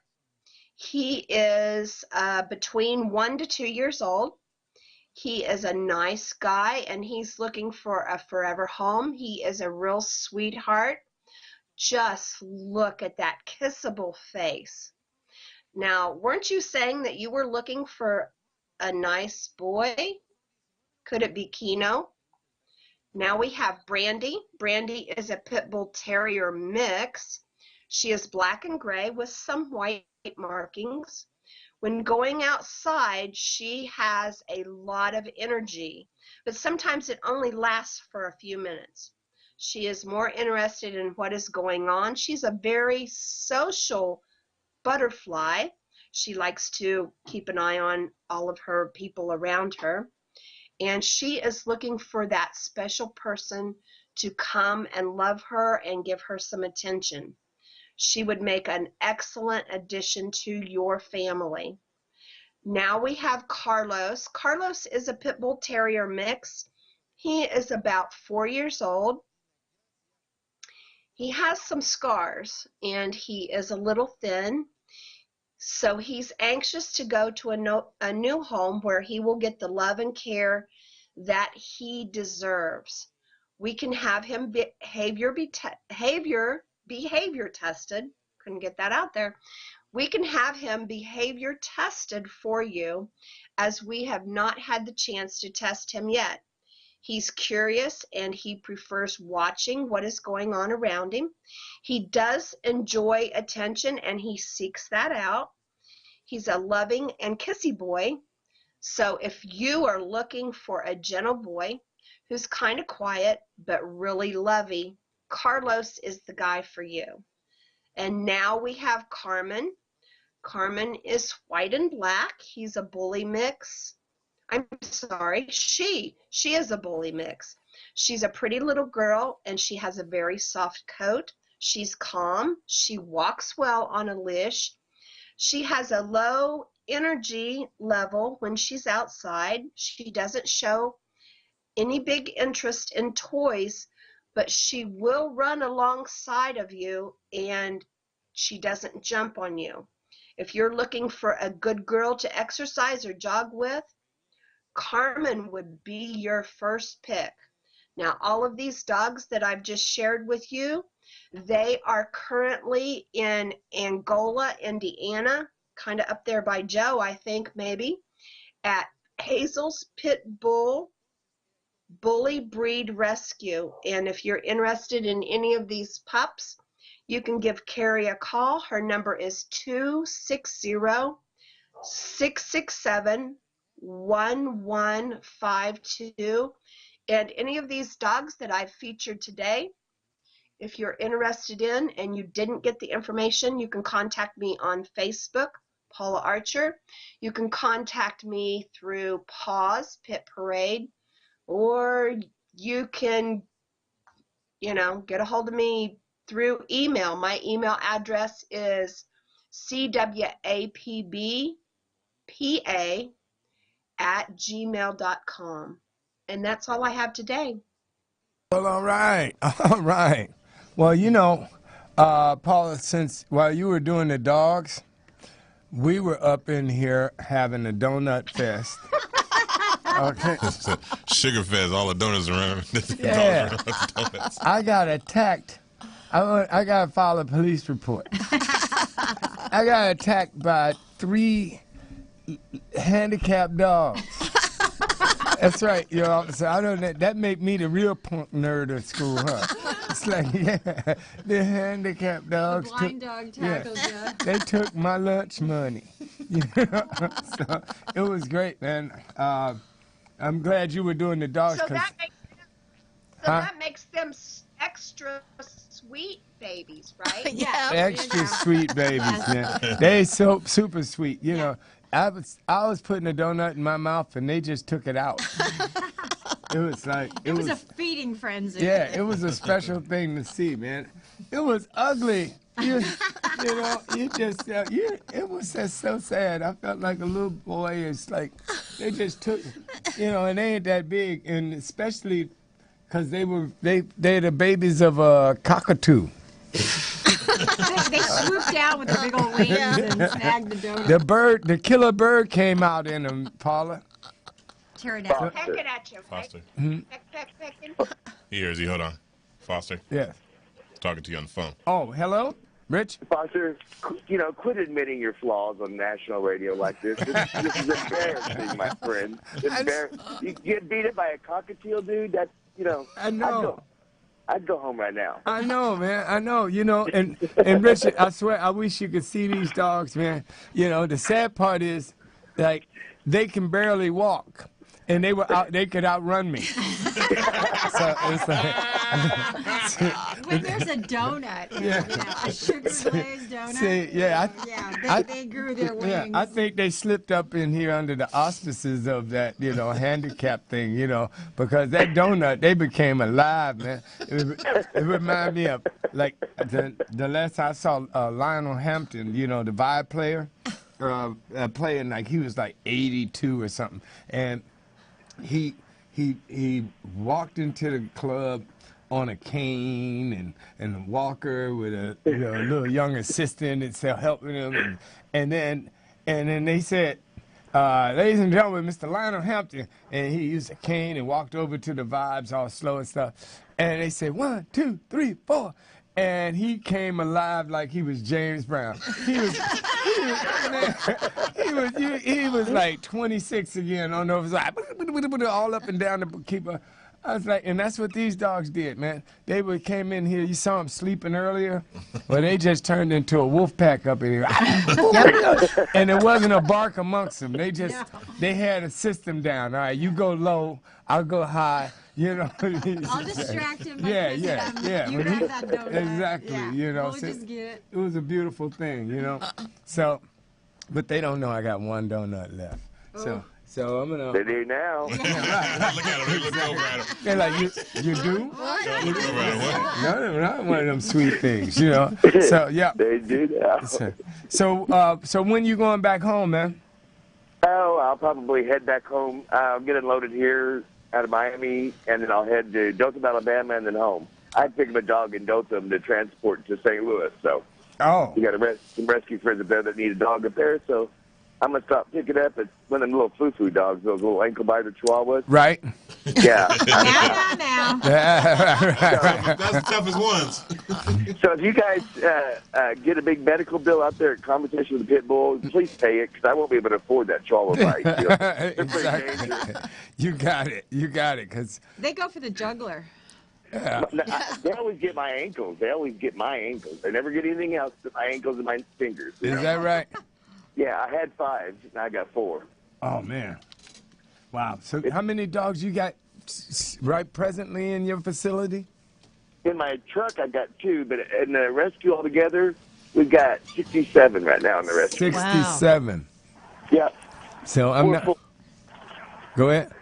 He is between 1 to 2 years old. He is a nice guy, and he's looking for a forever home. He is a real sweetheart. Just look at that kissable face. Now, weren't you saying that you were looking for a nice boy? Could it be Kino? Now we have Brandy. Brandy is a pit bull terrier mix. She is black and gray with some white markings. When going outside, she has a lot of energy, but sometimes it only lasts for a few minutes. She is more interested in what is going on. She's a very social butterfly. She likes to keep an eye on all of her people around her. And she is looking for that special person to come and love her and give her some attention. She would make an excellent addition to your family. Now we have Carlos. Carlos is a pit bull terrier mix. He is about 4 years old. He has some scars, and he is a little thin. So he's anxious to go to a new home where he will get the love and care that he deserves. We can have him behavior tested. Couldn't get that out there. We can have him behavior tested for you, as we have not had the chance to test him yet. He's curious, and he prefers watching what is going on around him. He does enjoy attention, and he seeks that out. He's a loving and kissy boy. So if you are looking for a gentle boy who's kind of quiet but really lovey, Carlos is the guy for you. And now we have Carmen. Carmen is white and black. He's a bully mix. I'm sorry, she is a bully mix. She's a pretty little girl, and she has a very soft coat. She's calm. She walks well on a leash. She has a low energy level when she's outside. She doesn't show any big interest in toys, but she will run alongside of you, and she doesn't jump on you. If you're looking for a good girl to exercise or jog with, Carmen would be your first pick. Now, all of these dogs that I've just shared with you, they are currently in Angola, Indiana, kind of up there by Joe, I think, maybe, at Hazel's Pit Bull Bully Breed Rescue. And if you're interested in any of these pups, you can give Carrie a call. Her number is 260-667-1152. And any of these dogs that I've featured today, if you're interested in and you didn't get the information, you can contact me on Facebook, Paula Archer. You can contact me through Paws Pit Parade, or you can, get a hold of me through email. My email address is cwapbpa@gmail.com. And that's all I have today. Well, all right. All right. Well, Paula, since while you were doing the dogs, we were up in here having a donut fest. Okay. Sugar fest, all the donuts around. Yeah. I got attacked. I got to file a police report. I got attacked by 3 handicapped dogs. That's right, Your Officer. I know that make me the real punk nerd at school, huh? It's like, yeah, the handicapped dogs. The blind dog tackled you. They took my lunch money. So it was great, man. I'm glad you were doing the dogs. So that makes them extra sweet babies, right? Yeah. Extra sweet babies, man. They so super sweet. I was putting a donut in my mouth and they just took it out. It was like It was a feeding frenzy. Yeah, it was a special thing to see, man. It was ugly. It was just so sad. I felt like a little boy. It's like they just took, and they ain't that big, and especially because they're the babies of a cockatoo. They swooped down with their big old wings and snagged the donut. The killer bird came out in them, Paula. Pterodactyl. Pecking at you. Foster. Pecking. Here, is he? Hold on. Foster. Yeah. Talking to you on the phone. Oh, hello, Rich. Foster, quit admitting your flaws on national radio like this. This is embarrassing, my friend. You get beat up by a cockatiel, dude. That's, I know. I'd go home right now. I know, man. I know. And Richard, I swear, I wish you could see these dogs, man. The sad part is, like, they can barely walk, and they could outrun me. So it's like, when there's a donut, a sugar-glazed donut. They grew their wings. Yeah, I think they slipped up in here under the auspices of that, handicap thing, because that donut, they became alive, man. It reminded me of, like, the last I saw Lionel Hampton, the vibe player, playing, like, he was like 82 or something, and he walked into the club on a cane and a walker with a little young assistant and helping him, and then they said, ladies and gentlemen, Mr. Lionel Hampton, and he used a cane and walked over to the vibes all slow and stuff, and they said 1, 2, 3, 4. And he came alive like he was James Brown. He was like 26 again. I don't know if it was like all up and down the keeper. I was like, and that's what these dogs did, man. They came in here. You saw them sleeping earlier. Well, they just turned into a wolf pack up in here. And there wasn't a bark amongst them. They had a system down. All right, you go low, I'll go high. I'll distract him. Yeah. You grab that donut. Exactly. We'll just get it. It was a beautiful thing, So, but they don't know I got one donut left. So I'm gonna. They do now. Look at him. They look over at him. They're like, you do? Look over at him. What? No, not one of them sweet things, So yeah. They do now. So when you going back home, man? Oh, I'll probably head back home. I'll get unloaded here out of Miami, and then I'll head to Dothan, Alabama, and then home. I'd pick up a dog in Dothan to transport to St. Louis. So Oh. We got some rescue friends up there that need a dog up there, so I'm going to stop picking up at one of them little foo-foo dogs, those little ankle-biter chihuahuas. Right. Yeah. Now. That's the toughest ones. So if you guys get a big medical bill out there at Competition with the Pit Bull, please pay it, because I won't be able to afford that chihuahua bite. You know? Exactly. You got it. You got it. Because they go for the juggler. Yeah. They always get my ankles. They never get anything else but my ankles and my fingers. Is that right? Yeah, I had 5, and I got 4. Oh, man. Wow. So how many dogs you got right presently in your facility? In my truck, I got 2, but in the rescue altogether, we've got 67 right now in the rescue. 67. Wow. Yeah. So I'm not. Full. Go ahead.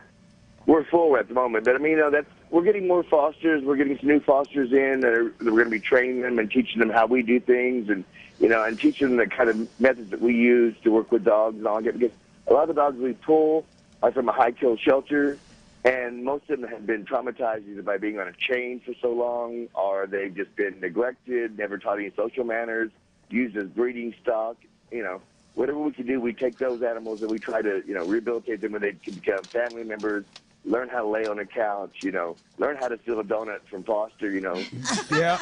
We're full at the moment, but I mean, we're getting more fosters. We're getting some new fosters in that we're going to be training them and teaching them how we do things, and and teaching them the kind of methods that we use to work with dogs and all that. Because a lot of the dogs we pull are from a high-kill shelter, and most of them have been traumatized either by being on a chain for so long, or they've just been neglected, never taught any social manners, used as breeding stock. Whatever we can do, we take those animals and we try to, rehabilitate them where they can become family members, learn how to lay on a couch, learn how to steal a donut from Foster, Yeah.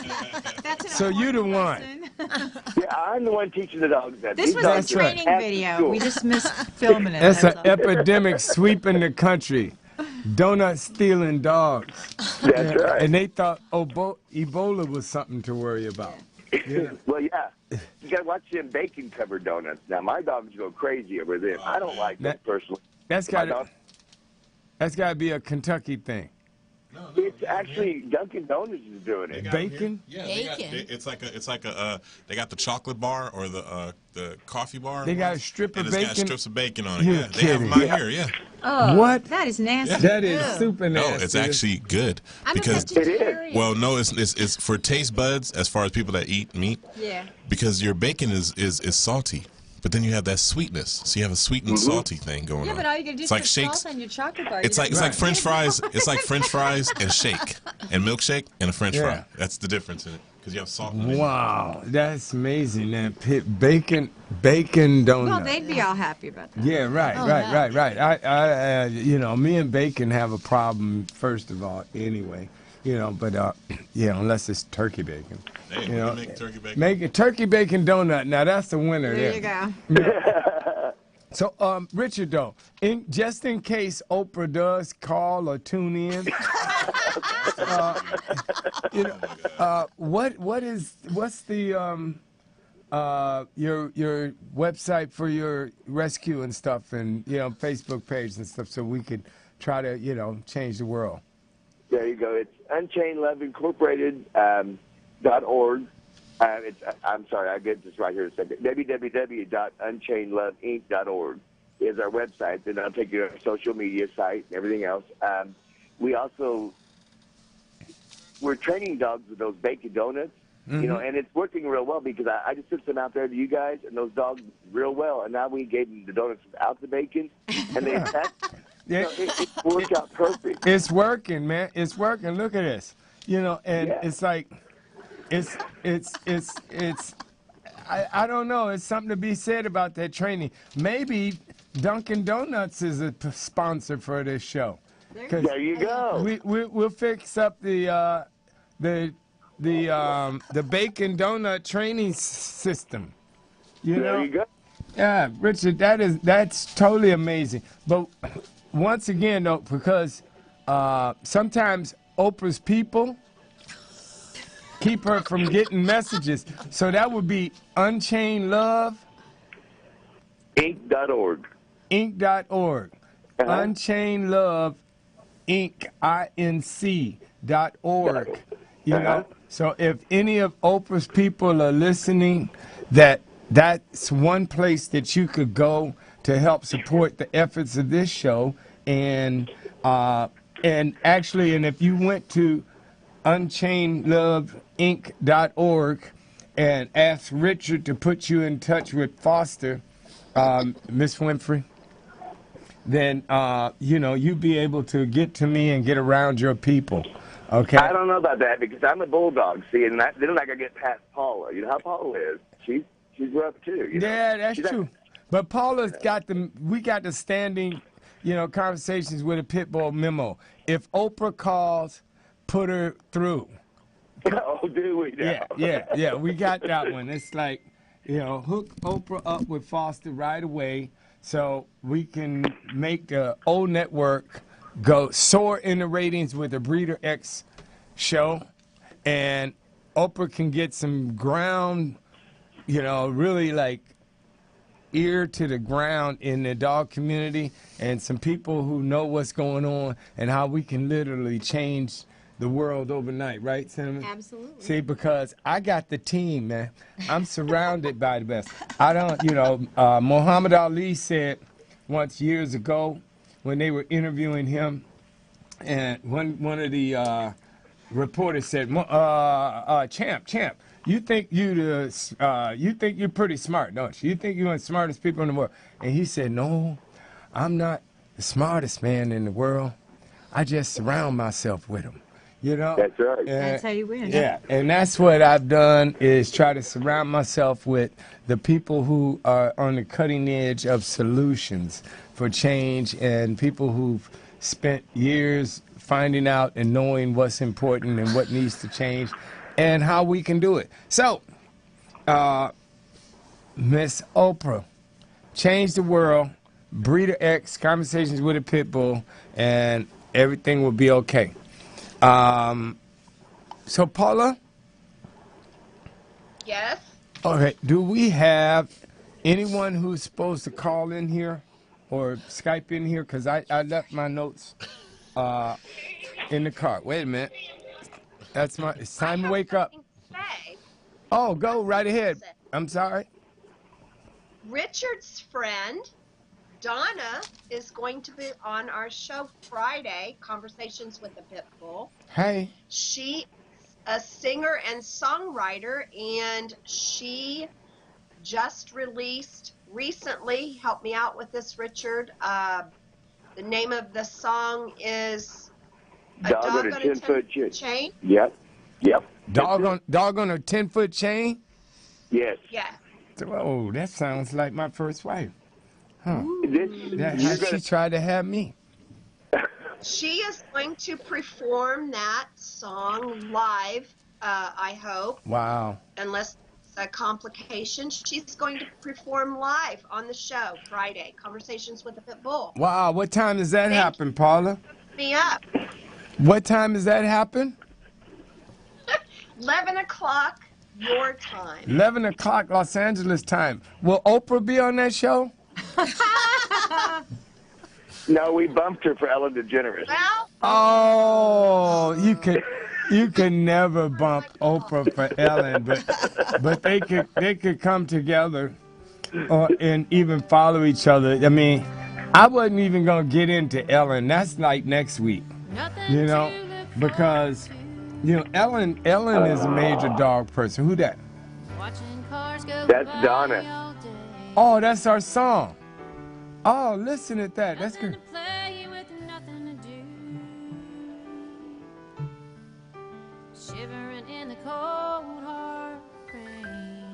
That's So you the one. Yeah, I'm the one teaching the dogs that. This These was dogs a are training at video. school. We just missed filming it. That's an all. epidemic sweeping the country. Donut stealing dogs. That's right. And they thought Ebola was something to worry about. Yeah. Well, yeah. You got to watch them bacon-covered donuts. Now, my dogs go crazy over them. I don't like them personally. That's got to be a Kentucky thing. No, It's actually Dunkin' Donuts is doing it. Bacon? Yeah, Bacon. it's like a they got the chocolate bar or the coffee bar. They got a strip of and it's got bacon? strips of bacon on it. You're Yeah, they have kidding. them out here. Yeah. Oh, What? That is nasty. That is Ew. super No, nasty. it's actually good I'm because a vegetarian. well, no, it's for taste buds as far as people that eat meat. Yeah. Because your bacon is salty, but then you have that sweetness. So you have a sweet and salty thing going Yeah, on. but all you gotta do is it's like put shakes. salt on your chocolate bar. It's like French fries. It's like French fries and shake and milkshake and a French Yeah. fry. That's the difference in it because you have salt. In it. Wow, that's amazing. That bacon donut. Well, they'd be all happy about that. Yeah, right. I me and bacon have a problem first of all. Anyway, but unless it's turkey bacon. Hey, we can make turkey bacon. Make a turkey bacon donut. Now that's the winner. There you go. So, Richard, though, just in case Oprah does call or tune in, what's the your website for your rescue and stuff, and Facebook page and stuff, so we could try to change the world. There you go. It's unchainedloveincorporated.org. I'm sorry, I get this right here in a second. www.unchainedloveinc.org is our website. Then I'll take you to our social media site and everything else. We're training dogs with those bacon donuts, and it's working real well because I just sent them out there to you guys, and those dogs real well. And now we gave them the donuts without the bacon, and they attacked. Yeah. It worked out perfect. It's working, man. It's working. Look at this. It's like, it's. I don't know. It's something to be said about that training. Maybe Dunkin' Donuts is a sponsor for this show. There you go. We'll fix up the bacon donut training system. There you go. Yeah, Richard, that's totally amazing. But once again, though, because sometimes Oprah's people keep her from getting messages, so that would be Unchained Love Inc.org. Inc.org. Unchained Love Inc. INC.org. So if any of Oprah's people are listening, that's one place that you could go to help support the efforts of this show. And if you went to unchainedloveinc.org and asked Richard to put you in touch with Foster, Miss Winfrey, then you'd be able to get to me and get around your people. Okay. I don't know about that because I'm a bulldog. See, and then I got to get past Paula. You know how Paula is. She's rough too. You know? Yeah, that's true. But Paula's got we got the standing, conversations with a pit bull memo. If Oprah calls, put her through. Oh, do we now? Yeah, we got that one. It's like, hook Oprah up with Foster right away so we can make the old network go soar in the ratings with the Breeder X show, and Oprah can get some ground, really like ear to the ground in the dog community and some people who know what's going on and how we can literally change the world overnight, right, Cinnamon? Absolutely. See, because I got the team, man. I'm surrounded by the best. I don't, Muhammad Ali said once years ago when they were interviewing him, and one of the reporters said, Champ, you think you're pretty smart, don't you? You think you're the smartest people in the world? And he said, no, I'm not the smartest man in the world. I just surround myself with them. That's right. That's how you win. Yeah, and that's what I've done is try to surround myself with the people who are on the cutting edge of solutions for change and people who've spent years finding out and knowing what's important and what needs to change and how we can do it. So, Miss Oprah, change the world, Breeder X, Conversations with a Pit Bull, and everything will be okay. So Paula? Yes? Okay, do we have anyone who's supposed to call in here or Skype in here? Because I left my notes in the car. Wait a minute. It's time to wake up. Oh, go right ahead. I'm sorry. Richard's friend, Donna, is going to be on our show Friday, Conversations with the Pit Bull. Hey. She is a singer and songwriter, and she just released recently, help me out with this, Richard, the name of the song is A Dog on a 10-Foot Chain. Yep. Dog on a 10-foot chain? Yes. Yeah. Oh, that sounds like my first wife. Huh. She tried to have me. She is going to perform that song live, I hope. Wow. Unless it's a complication. She's going to perform live on the show Friday, Conversations with the Pit Bull. Wow, what time does that happen, Paula? Me up. What time does that happen? 11 o'clock your time. 11 o'clock Los Angeles time. Will Oprah be on that show? No, we bumped her for Ellen DeGeneres. Well, oh, you could never bump Oprah for Ellen, but they could come together and even follow each other. I mean, I wasn't even gonna get into Ellen. That's like next week, because Ellen is a major dog person. Who that? That's Donna. Oh, that's our song. Oh, listen to that. That's good. Shivering in the cold hard rain.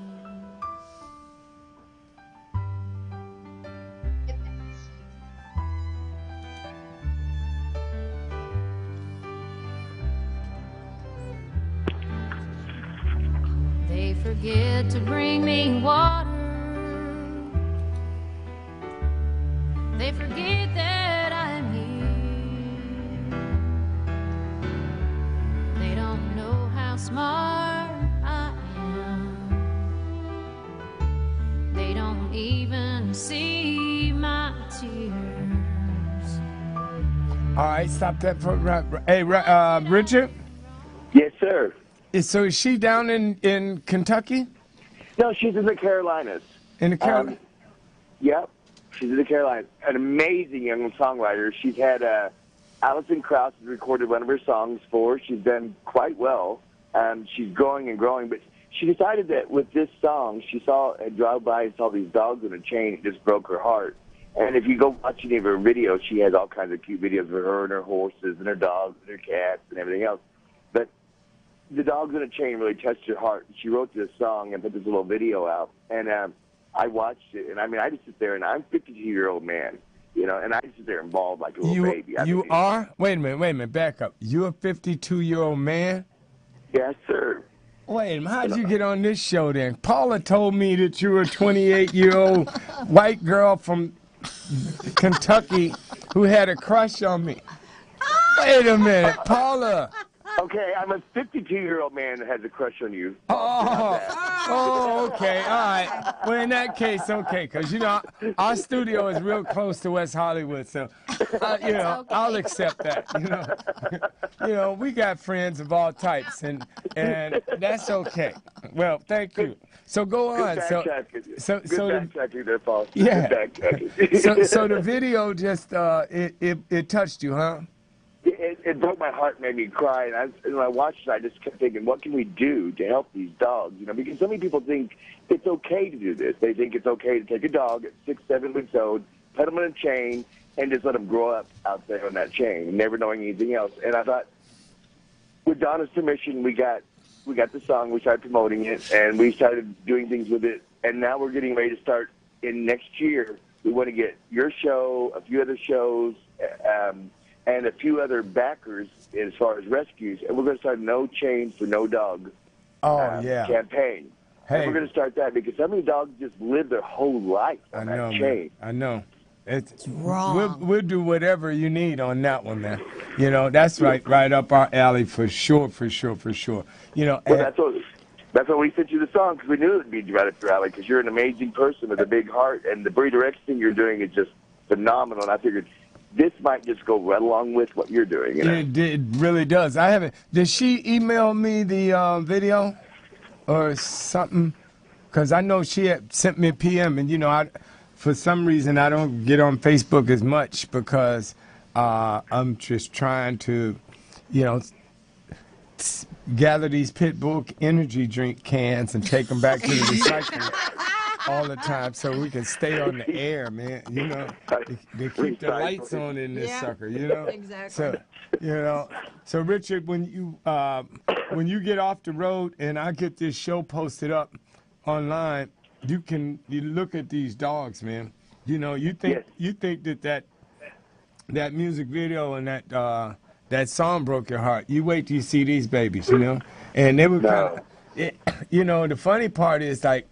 They forget to bring me water. They forget that I'm here. They don't know how smart I am. They don't even see my tears. All right, stop that for hey, Richard. Yes, sir. So is she down in Kentucky? No, she's in the Carolinas. In the Carolinas? Yep. She's in the Carolinas. An amazing young songwriter. She's had Alison Krauss has recorded one of her songs for her. She's done quite well. She's growing and growing. But she decided that with this song, she saw a drive-by and saw these dogs on a chain. It just broke her heart. And if you go watch any of her videos, she has all kinds of cute videos of her and her horses and her dogs and her cats and everything else. The Dogs in a Chain really touched her heart. She wrote this song and put this little video out, and I watched it, and I mean, I just sit there, and I'm a 52-year-old man, you know, and I just sit there and bawled like a little baby. You are? Wait a minute, back up. You're a 52-year-old man? Yes, sir. Wait a minute, how'd you get on this show then? Paula told me that you were a 28-year-old white girl from Kentucky who had a crush on me. Wait a minute, Paula. Okay, I'm a 52-year-old man that has a crush on you. Oh, okay, all right. Well, in that case, okay, because, you know, our studio is real close to West Hollywood, so, you know, okay. I'll accept that, you know. You know, we got friends of all types, and that's okay. Well, thank you. So go on. So the video just, it touched you, huh? It broke my heart and made me cry. And when I watched it, I just kept thinking, what can we do to help these dogs? You know, because so many people think it's okay to do this. They think it's okay to take a dog at 6, 7 weeks old, put them in a chain, and just let them grow up out there on that chain, never knowing anything else. And I thought, with Donna's permission, we got the song, we started promoting it, and we started doing things with it. And now we're getting ready to start in next year. We want to get your show, a few other shows, and a few other backers as far as rescues, and we're going to start No Chains for No Dog campaign. Hey. And we're going to start that because so many dogs just live their whole life on that chain. I know. It's wrong. We'll do whatever you need on that one, man. You know, that's right up our alley for sure. You know, well, that's why we sent you the song, because we knew it would be right up your alley, because you're an amazing person with a big heart, and the Breeder X thing you're doing is just phenomenal, and I figured this might just go right along with what you're doing. You know? It really does. I haven't. Did she email me the video or something? Because I know she had sent me a PM, and you know, for some reason I don't get on Facebook as much because I'm just trying to, you know, gather these pit bull energy drink cans and take them back to the recycling all the time so we can stay on the air, man. You know, they keep the lights on in this sucker, you know? Exactly. So, you know, so Richard, when you get off the road and I get this show posted up online, you look at these dogs, man. You know, you think that music video and that song broke your heart. You wait till you see these babies, you know? And they were kind of, you know, the funny part is, like,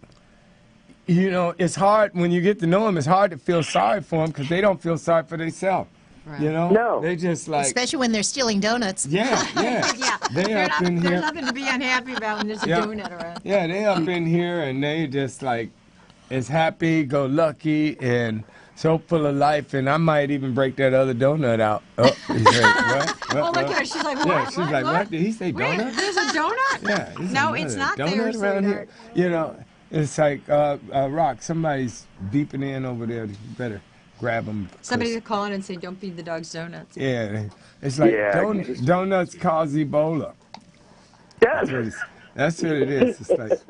you know, it's hard when you get to know them. It's hard to feel sorry for them because they don't feel sorry for themselves. Right. You know, no. They just like, especially when they're stealing donuts. Yeah. They're nothing to be unhappy about when there's a donut around. Yeah, they up in here and they just like, is happy, go lucky, and so full of life. And I might even break that other donut out. Oh, he's like, what? Look at her. She's like, what? Yeah, she's like, what? Did he say donut? Wait, there's a donut? Yeah. No, it's not there, around here. You know. It's like, Rock, somebody's beeping in over there. You better grab them. Somebody's calling and saying, don't feed the dogs donuts. Yeah. It's like donuts cause Ebola. Yes. That's what it is. It's like,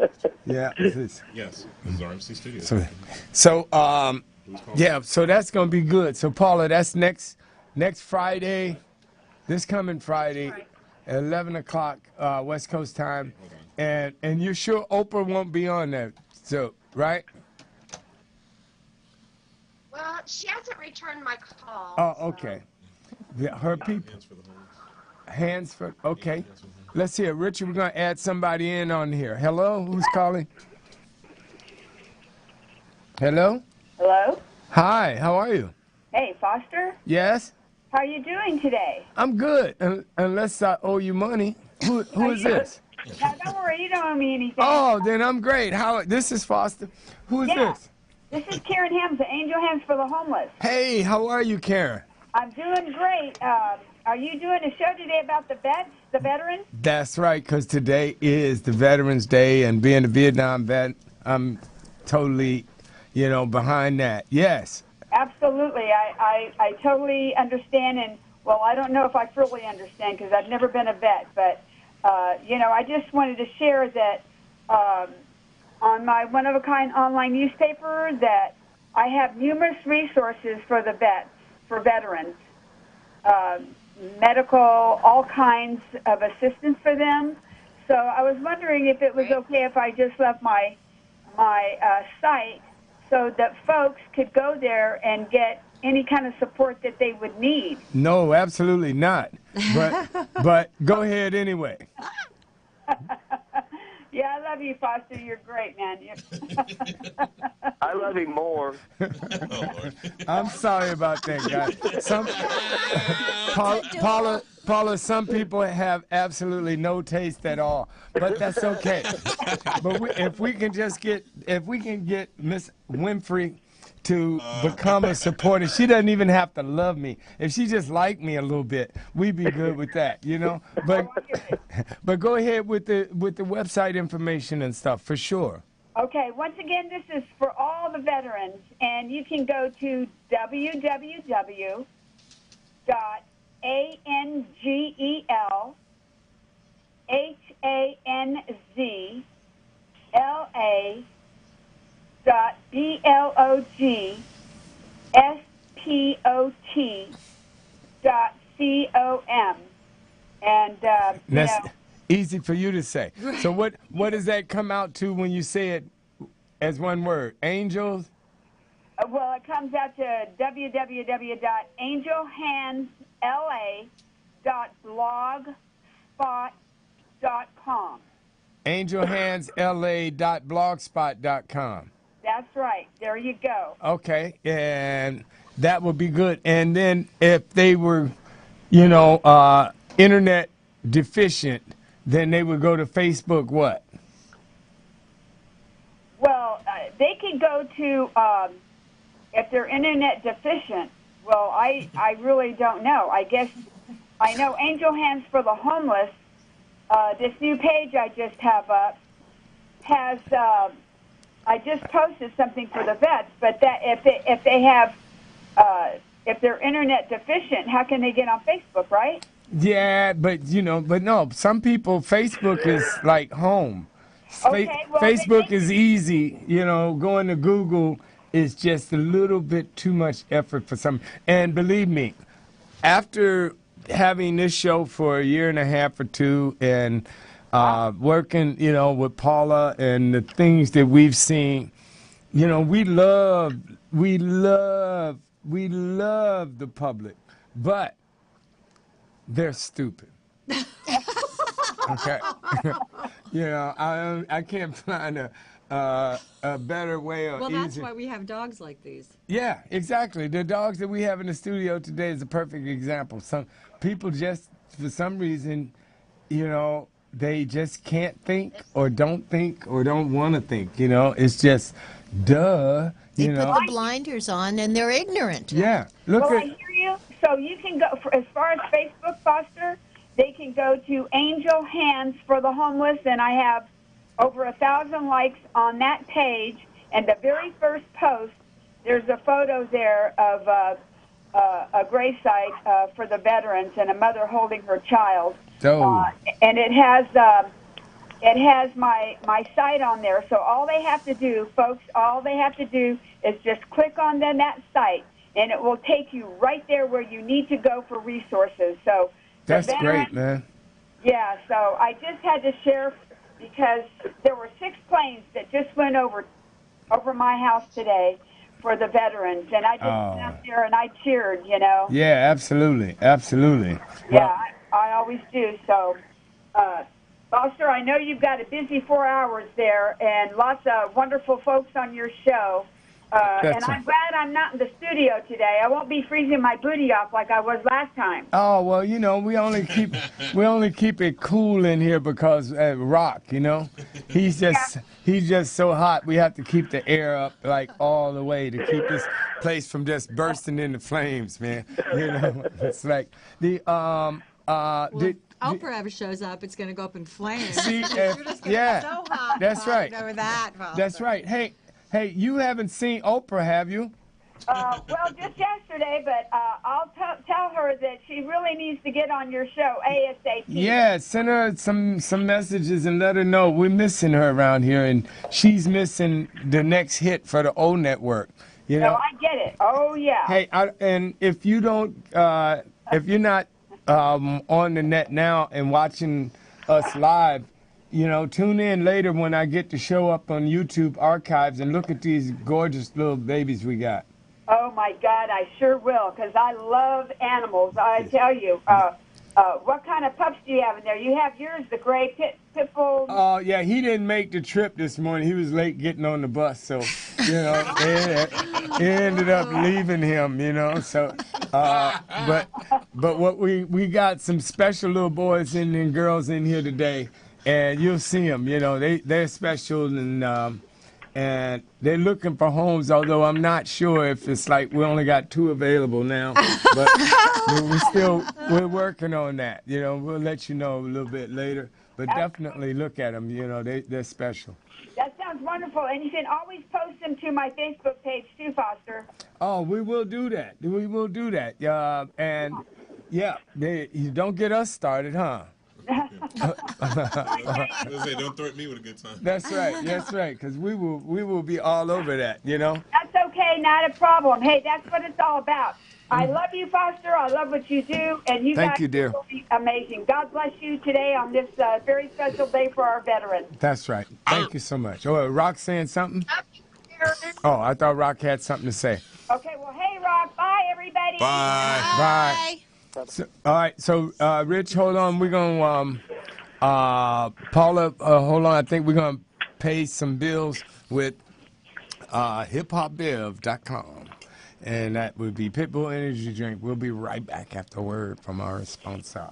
yeah. Yes. This is RMC Studios. So that's going to be good. So, Paula, that's next Friday, this coming Friday, at 11 o'clock West Coast time. And you're sure Oprah won't be on there, so, right? Well, she hasn't returned my call. Oh, okay. Her people. Hands for, okay. Let's hear. Richard, we're going to add somebody in on here. Hello? Who's calling? Hello? Hello? Hi, how are you? Hey, Foster? Yes? How are you doing today? I'm good, unless I owe you money. Who is this? No, don't worry, you don't owe me anything. Oh, then I'm great. This is Foster. Who is this? This is Karen Hems, the Angel Hems for the Homeless. Hey, how are you, Karen? I'm doing great. Are you doing a show today about the vets, the veterans? That's right, because today is the Veterans Day, and being a Vietnam vet, I'm totally, you know, behind that. Yes. Absolutely. I totally understand, and, well, I don't know if I fully understand because I've never been a vet, but you know, I just wanted to share that on my one-of-a-kind online newspaper that I have numerous resources for the vets, for veterans, medical, all kinds of assistance for them. So I was wondering if it was okay if I just left my site so that folks could go there and get any kind of support that they would need. No, absolutely not. But go ahead anyway. Yeah, I love you, Foster. You're great, man. I love him more. I'm sorry about that, guys. Paula, some people have absolutely no taste at all, but that's okay. But if we can get Miss Winfrey to become a supporter, she doesn't even have to love me. If she just liked me a little bit, we'd be good with that, you know. But go ahead with the website information and stuff for sure. Okay, once again, this is for all the veterans, and you can go to www.angelspot.com. And that's easy for you to say. So what does that come out to when you say it as one word? Angels? Well, it comes out to www.angelhandsla.blogspot.com. Angelhandsla.blogspot.com. That's right. There you go. Okay, and that would be good. And then if they were, you know, internet deficient, then they would go to Facebook. What? Well, they can go to if they're internet deficient. Well, I really don't know. I guess I know Angel Hands for the Homeless. This new page I just have up has. I just posted something for the vets, but that if they have if they're internet deficient, how can they get on Facebook, right? Yeah, but no. Some people, Facebook is like home. Okay, well, Facebook is easy. You know, going to Google is just a little bit too much effort for some. And believe me, after having this show for a year and a half or two, and working, you know, with Paula and the things that we've seen, you know, we love the public, but they're stupid. Okay, you know, I can't find a better way or well, easier. that's why we have dogs like these. Yeah, exactly. The dogs that we have in the studio today is a perfect example. Some people just, for some reason, you know, they just can't think or don't want to think. You know, it's just, duh. They put the blinders on and they're ignorant. Yeah. I hear you. So you can go, as far as Facebook, Foster, they can go to Angel Hands for the Homeless, and I have over 1,000 likes on that page. And the very first post, there's a photo there of a gray site for the veterans and a mother holding her child. And it has my site on there. So all they have to do, folks, is just click on that site, and it will take you right there where you need to go for resources. So that's great, man. Yeah. So I just had to share because there were 6 planes that just went over my house today for the veterans, and I just went out there and I cheered, you know. Yeah, absolutely. Yeah, well, I always do. So, Foster, I know you've got a busy 4 hours there and lots of wonderful folks on your show. And I'm glad I'm not in the studio today. I won't be freezing my booty off like I was last time. Oh, well, you know, we only keep it cool in here because Rock, you know, he's just so hot. We have to keep the air up like all the way to keep this place from just bursting into flames, man. You know, it's like the Oprah ever shows up, it's going to go up in flames. See, yeah, so hot. That's right. Over that. That's right. Hey, you haven't seen Oprah, have you? Well, just yesterday, but I'll tell her that she really needs to get on your show ASAP. Yeah, send her some messages and let her know we're missing her around here, and she's missing the next hit for the O Network. You know? No, I get it. Oh yeah. Hey, and if you don't, if you're not on the net now and watching us live, tune in later when I get to show up on YouTube archives and look at these gorgeous little babies we got. Oh, my God, I sure will, because I love animals. I tell you, what kind of pups do you have in there? You have yours, the gray pit bull. Oh, yeah, he didn't make the trip this morning. He was late getting on the bus, so, it ended up leaving him, so, but what we got some special little boys and girls in here today, and you'll see them, they're special, and they're looking for homes, although I'm not sure if it's like we only got 2 available now. But we're working on that. We'll let you know a little bit later. But definitely look at them. They're special. That sounds wonderful. And you can always post them to my Facebook page, too, Foster. Oh, we will do that. We will do that. And, yeah, you don't get us started, huh? Don't threaten me with a good time. That's right, because we will be all over that, That's okay, not a problem. Hey, that's what it's all about. I love you, Foster. I love what you do, and you Thank guys you, dear. are really amazing. God bless you today on this very special day for our veterans. That's right. Thank you so much. Oh, Rock saying something? Oh, I thought Rock had something to say. Okay, well, hey, Rock. Bye, everybody. Bye. Bye. So, all right, so Rich, hold on. We're going Paula, hold on. I think we're going to pay some bills with hiphopbev.com. And that would be Pitbull Energy Drink. We'll be right back after a word from our sponsor.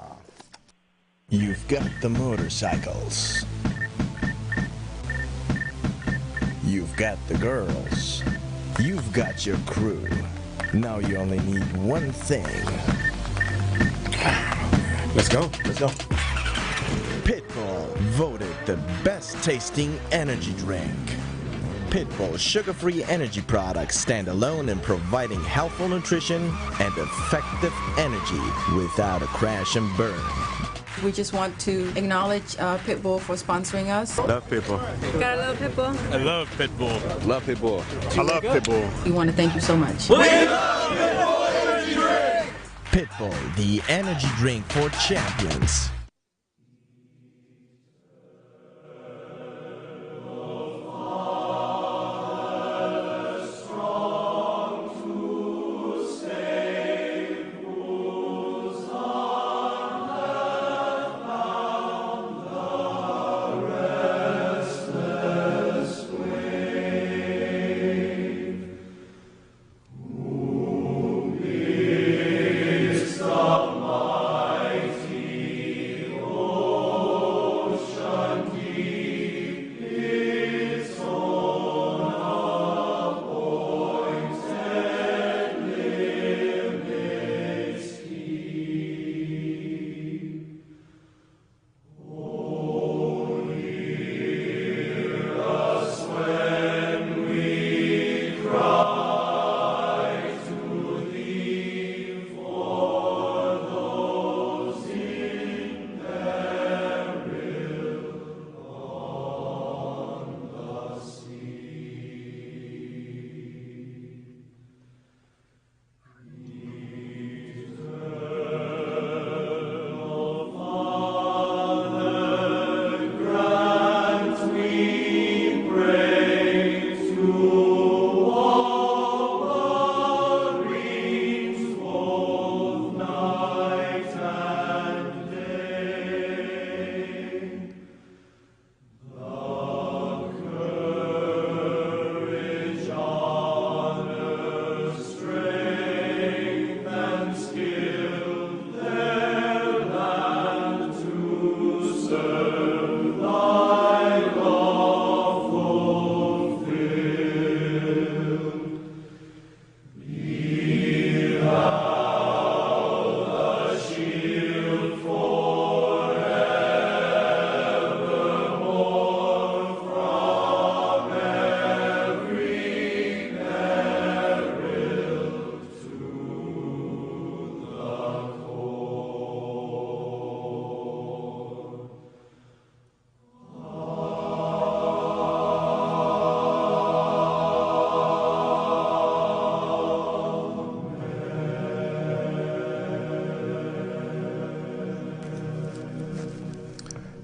You've got the motorcycles. You've got the girls. You've got your crew. Now you only need one thing. Let's go. Pitbull, voted the best tasting energy drink. Pitbull sugar-free energy products stand alone in providing healthful nutrition and effective energy without a crash and burn. We just want to acknowledge Pitbull for sponsoring us. Love Pitbull. Gotta love Pitbull. I love Pitbull. Love Pitbull. I love Pitbull. We want to thank you so much. We love Pitbull Energy Drink! Pitbull, the energy drink for champions.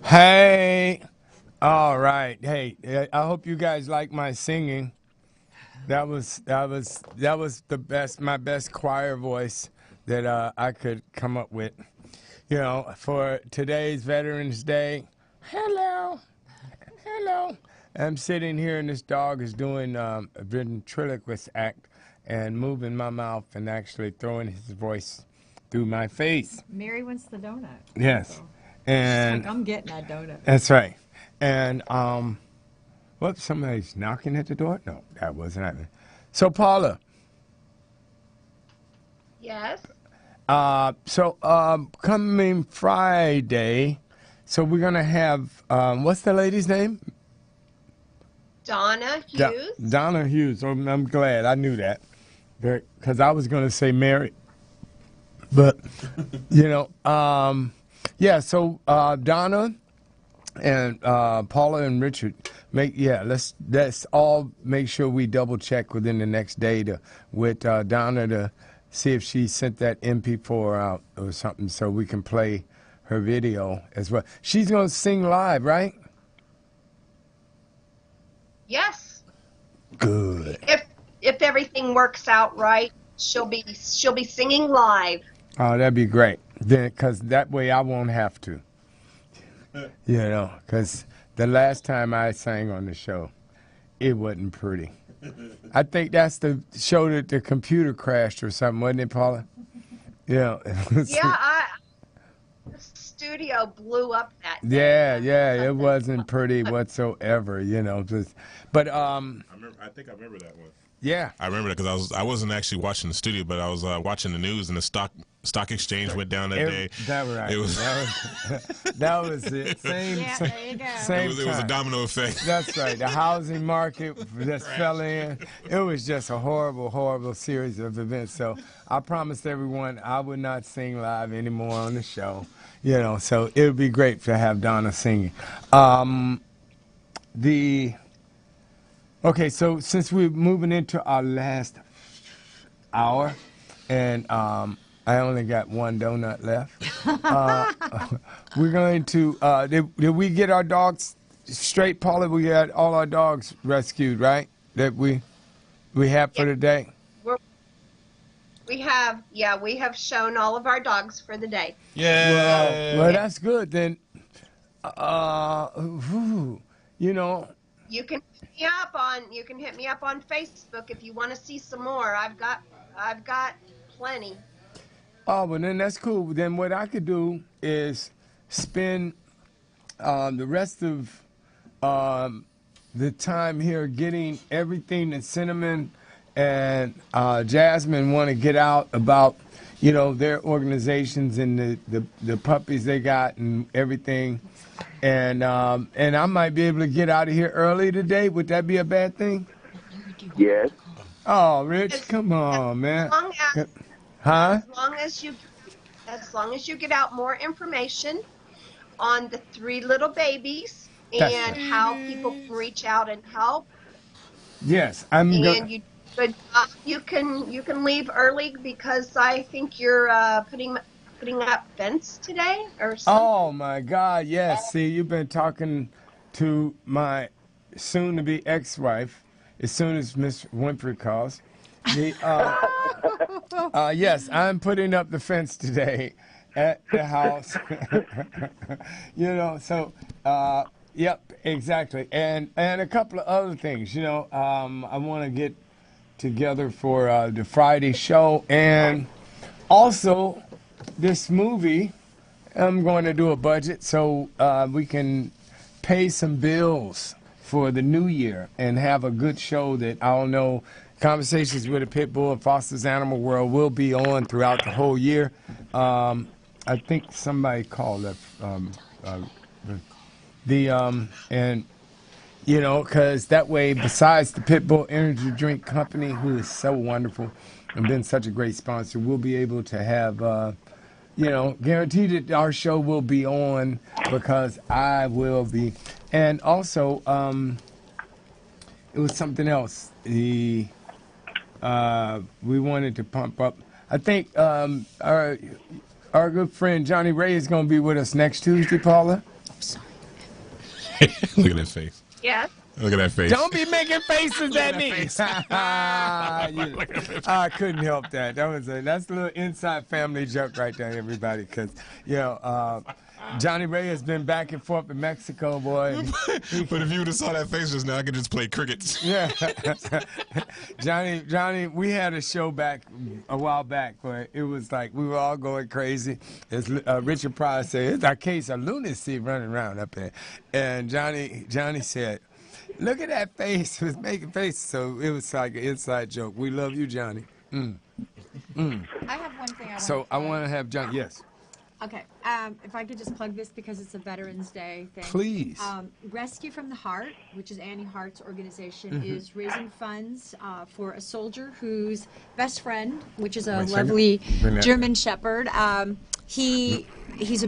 Hey, right. Hey, I hope you guys like my singing. That was the best, my best choir voice that I could come up with. You know, for today's Veterans Day. Hello. I'm sitting here and this dog is doing a ventriloquist act and moving my mouth and actually throwing his voice through my face. Mary wants the donut. Yes. So. And She's like, I'm getting that donut. That's right. And whoops, somebody's knocking at the door? No, that wasn't happening. So Paula. Yes. Coming Friday, so we're gonna have what's the lady's name? Donna Hughes. Donna Hughes. I'm glad I knew that, because I was gonna say Mary, but you know, yeah. So Donna and Paula and Richard let's all make sure we double check within the next day with Donna to see if she sent that MP4 out or something so we can play her video as well. She's gonna sing live, right? Yes. Good. If everything works out right, she'll be singing live. Oh, that'd be great. Then, because that way I won't have to. You know, because the last time I sang on the show, it wasn't pretty. I think that's the show that the computer crashed or something, wasn't it, Paula? Yeah. Yeah, the studio blew up that day. Yeah, it wasn't pretty whatsoever, you know. But I think I remember that one. Yeah, I remember that because I wasn't actually watching the studio, but I was watching the news, and the stock exchange went down that day. That was it. Same. Yeah, there you go. Same it was a domino effect. That's right. The housing market just fell in. It was just a horrible, horrible series of events. So I promised everyone I would not sing live anymore on the show. You know, so it would be great to have Donna singing. Okay, so since we're moving into our last hour, and I only got one donut left, we're going to, did we get our dogs straight, Paula? We got all our dogs rescued, right? That we have for the day? We have shown all of our dogs for the day. Yeah. Well, that's good. Then, you know. You can hit me up on Facebook if you want to see some more. I've got plenty. Oh, well then that's cool. Then what I could do is spend the rest of the time here getting everything that Cinnamon and Jasmin want to get out about, you know, their organizations and the puppies they got and everything. And I might be able to get out of here early today. Would that be a bad thing? Yes. Oh, Rich, come on, man. As long as you get out more information on the 3 little babies and how people can reach out and help. Yes, you can leave early because I think you're putting up fence today or something. Oh my God, yes. See, you've been talking to my soon-to-be ex-wife as soon as Miss Winfrey calls. Yes, I'm putting up the fence today at the house. You know, so yep, exactly. And a couple of other things, you know. I want to get together for the Friday show, and also this movie, I'm going to do a budget so we can pay some bills for the new year and have a good show that I'll know Conversations with a Pit Bull and Foster's Animal World will be on throughout the whole year. I think somebody called up and you know, because that way, besides the Pit Bull Energy Drink Company, who is so wonderful and been such a great sponsor, we'll be able to have you know, guaranteed that our show will be on because I will be. And also, it was something else. We wanted to pump up. I think our good friend Johnny Ray is going to be with us next Tuesday, Paula. Look at that face. Yes. Look at that face. Don't be making faces at me. I couldn't help that. That's a little inside family joke right there, everybody. Because Johnny Ray has been back and forth in Mexico, boy. But if you would have saw that face just now, I could just play crickets. Yeah. Johnny, we had a show back a while back where it was like we were all going crazy. As Richard Pryor said, it's a case of lunacy running around up there. And Johnny said, look at that face. He was making faces. So it was like an inside joke. We love you, Johnny. I have one thing I want to have Johnny. Yes. Okay, if I could just plug this because it's a Veterans Day thing. Please. Rescue from the Heart, which is Annie Hart's organization, is raising funds for a soldier whose best friend, which is a lovely German Shepherd, he's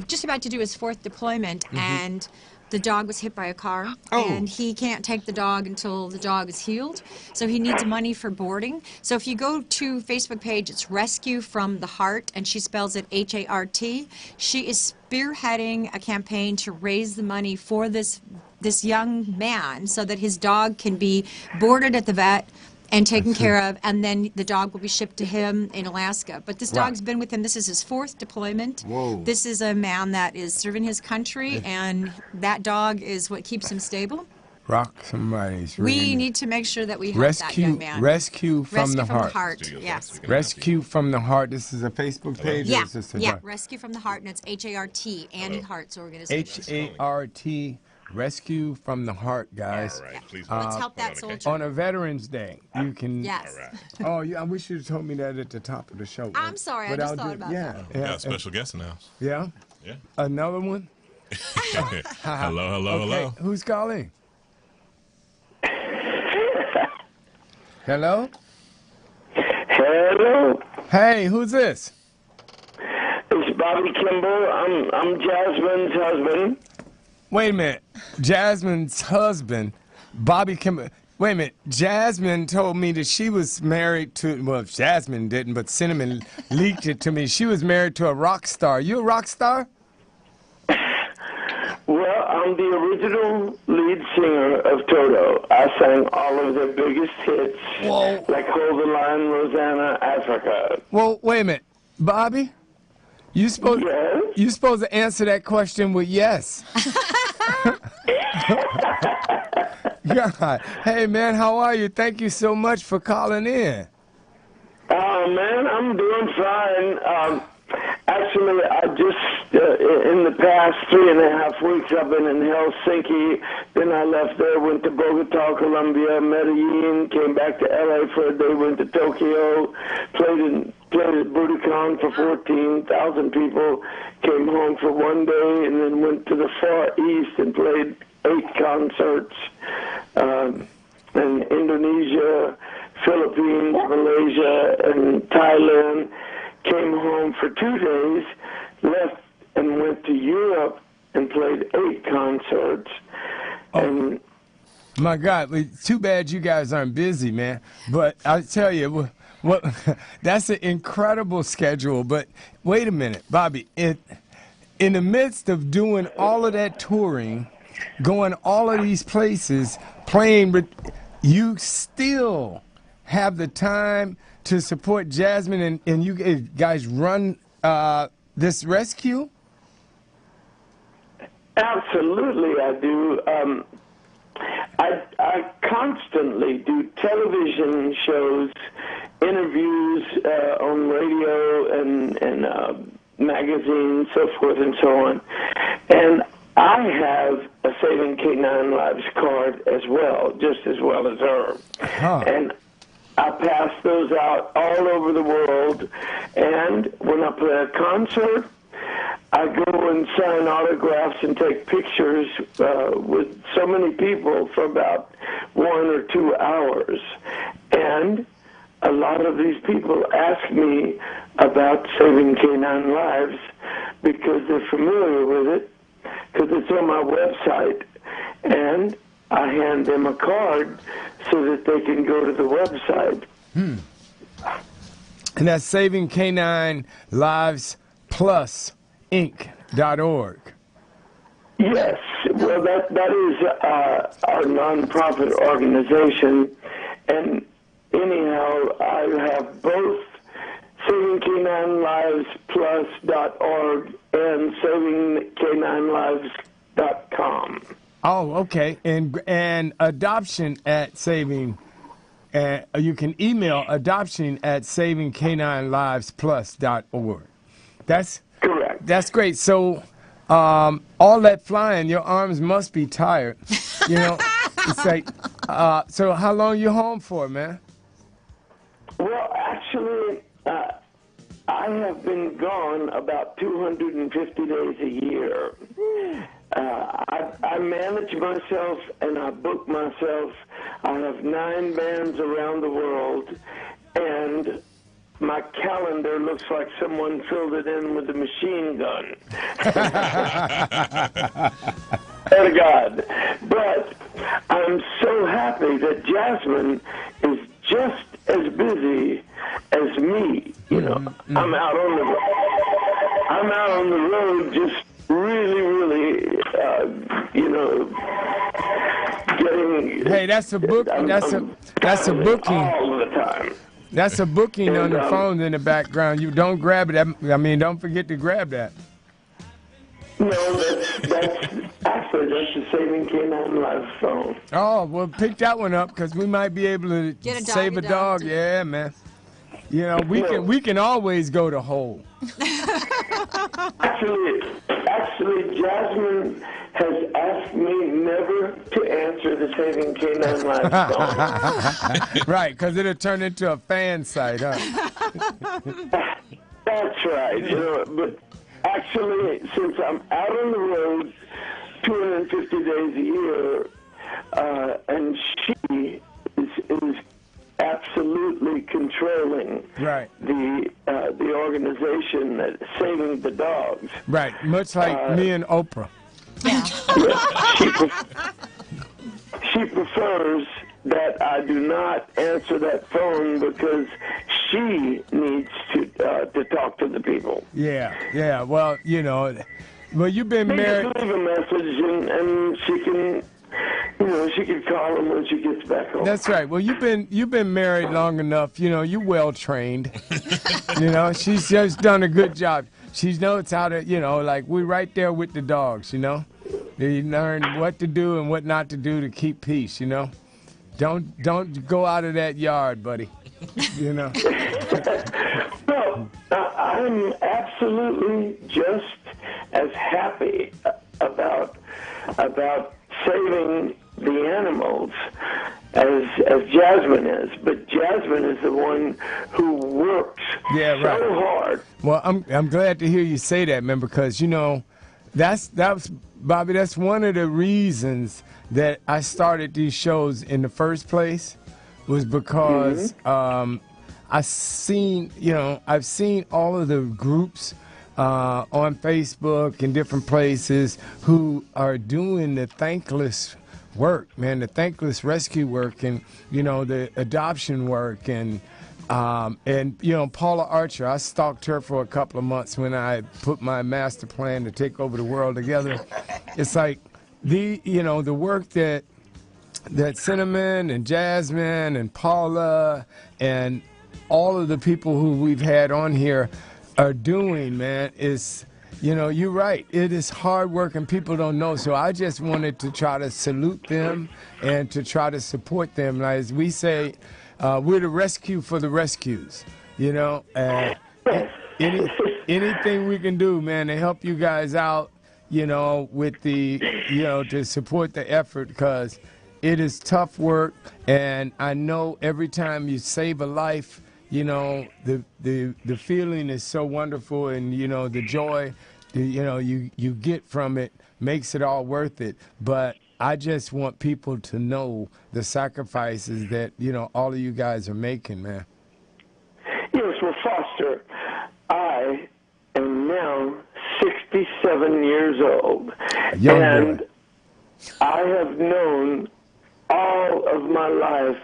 just about to do his 4th deployment, and the dog was hit by a car, and he can't take the dog until the dog is healed. So he needs money for boarding. So if you go to Facebook page, it's Rescue from the Heart, and she spells it H-A-R-T. She is spearheading a campaign to raise the money for this young man so that his dog can be boarded at the vet and taken care of, and then the dog will be shipped to him in Alaska. But this dog's been with him. This is his 4th deployment. Whoa. This is a man that is serving his country, and that dog is what keeps him stable. Rock somebody's We need to make sure that we help that young man. Rescue from the Heart. Yes. Rescue from the Heart. This is a Facebook page? Yeah, or is this Rescue from the Heart, and it's H-A-R-T, Annie Hart's organization. H-A-R-T. Rescue from the Heart, guys. All right, please. Let's help that soldier. On a Veterans Day, you can. Yes. Oh, yeah. I wish you had told me that at the top of the show. I'm sorry. I just thought about that. We got a special guest in the house. Yeah? Yeah. Another one? Hello. Who's calling? Hello? Hello. Hey, who's this? It's Bobby Kimball. I'm Jasmine's husband. Wait a minute. Jasmine's husband, Bobby Kimball. Wait a minute. Jasmine told me that she was married to, well, Jasmine didn't, but Cinnamon leaked it to me. She was married to a rock star. You a rock star? Well, I'm the original lead singer of Toto. I sang all of their biggest hits, like Hold the Line, Rosanna, Africa. Well, wait a minute. Bobby, you supposed to answer that question with yes. God. Hey, man, how are you? Thank you so much for calling in. Man, I'm doing fine. Actually, I just, in the past 3.5 weeks, I've been in Helsinki. Then I left there, went to Bogota, Colombia, Medellin, came back to L.A. for a day, went to Tokyo, played at Budokan for 14,000 people, came home for one day, and then went to the Far East and played 8 concerts in Indonesia, Philippines, Malaysia, and Thailand. Came home for 2 days, left and went to Europe and played 8 concerts. And my God, too bad you guys aren't busy, man. But I tell you, what that's an incredible schedule. But wait a minute, Bobby. In the midst of doing all of that touring, going all of these places, playing, you still have the time to support Jasmine, and you guys run this rescue? Absolutely, I do. I constantly do television shows, interviews on radio and magazines, so forth and so on. And I have a Saving K9 Lives card as well, just as well as her. And I pass those out all over the world, and when I play a concert, I go and sign autographs and take pictures with so many people for about 1 or 2 hours. And a lot of these people ask me about Saving K9 Lives because they're familiar with it, because it's on my website. And I hand them a card so that they can go to the website. And that's Saving K9 Lives Plus Inc.org. Yes, well, that is our nonprofit organization, and anyhow, I have both SavingCanineLivesPlus.org and SavingCanineLives.com. Oh, okay. And adoption at Saving, you can email adoption at SavingCanineLivesPlus.org. That's correct. That's great. So, all that flying, your arms must be tired. You know, it's like, so how long you home for, man? Well, actually, I have been gone about 250 days a year. I manage myself and I book myself. I have 9 bands around the world, and my calendar looks like someone filled it in with a machine gun. Swear to God. But I'm so happy that Jasmin is just as busy as me. You know, I'm out on the road just really, getting. Hey, that's a book. That's a booking all the time. That's a booking on the phone in the background. You don't grab it. I mean, don't forget to grab that. No, that's actually the Saving Canine Live phone. Oh, well, pick that one up because we might be able to save a dog. Yeah, man. You know, we can always go to whole. Actually, Jasmin has asked me never to answer the Saving Canine Live phone. Right, because it'll turn into a fan site, huh? That's right. You know, but actually, since I'm out on the road 250 days a year, and she is absolutely controlling the organization that's saving the dogs. Right, much like me and Oprah. Yeah, she prefers that I do not answer that phone because she needs to talk to the people. Yeah. Well, you know, you've been married. Just leave a message and she can. You know, she can call him when she gets back home. That's right. Well, you've been married long enough. You know, you're well trained. You know, she's just done a good job. She knows how to, you know, like we're right there with the dogs. You know, you learn what to do and what not to do to keep peace. You know, don't go out of that yard, buddy. You know. No, I'm absolutely just as happy about saving the animals as Jasmin is, but Jasmin is the one who works so hard. Well, I'm glad to hear you say that, man, because you know that's Bobby. That's one of the reasons that I started these shows in the first place was because I've seen all of the groups on Facebook and different places who are doing the thankless work, man, the thankless rescue work and, you know, the adoption work and you know, Paula Archer, I stalked her for a couple of months when I put my master plan to take over the world together. It's like the work that Cinnamon and Jasmin and Paula and all of the people who we've had on here are doing, man, is, you know, you're right. It is hard work and people don't know. So I just wanted to try to salute them and to try to support them. As we say, we're the rescue for the rescues, you know. Anything we can do, man, to help you guys out, you know, with the, you know, to support the effort because it is tough work. And I know every time you save a life, you know, the feeling is so wonderful, and you know the joy, you know, you get from it makes it all worth it. But I just want people to know the sacrifices that, you know, all of you guys are making, man. Yes, well, Foster, I am now 67 years old, and boy. I have known all of my life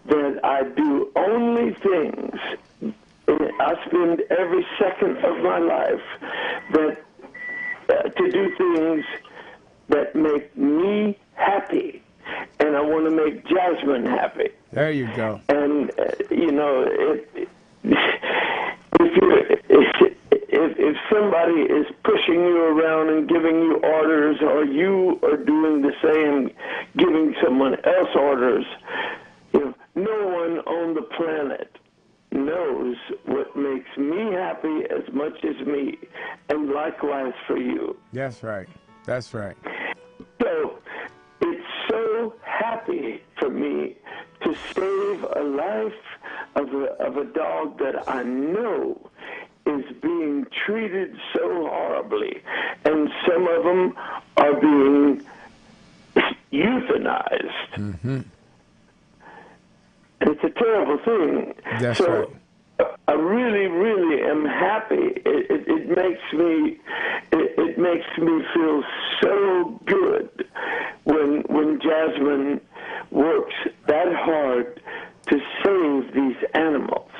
that I do only things, I spend every second of my life that to do things that make me happy, and I want to make Jasmin happy. There you go. And if somebody is pushing you around and giving you orders, or you are doing the same, giving someone else orders, no one on the planet knows what makes me happy as much as me, and likewise for you. That's right. That's right. So it's so happy for me to save a life of a dog that I know is being treated so horribly, and some of them are being euthanized. Mm-hmm. It's a terrible thing. That's so right. I really, really am happy. It makes me feel so good when Jasmin works that hard to save these animals.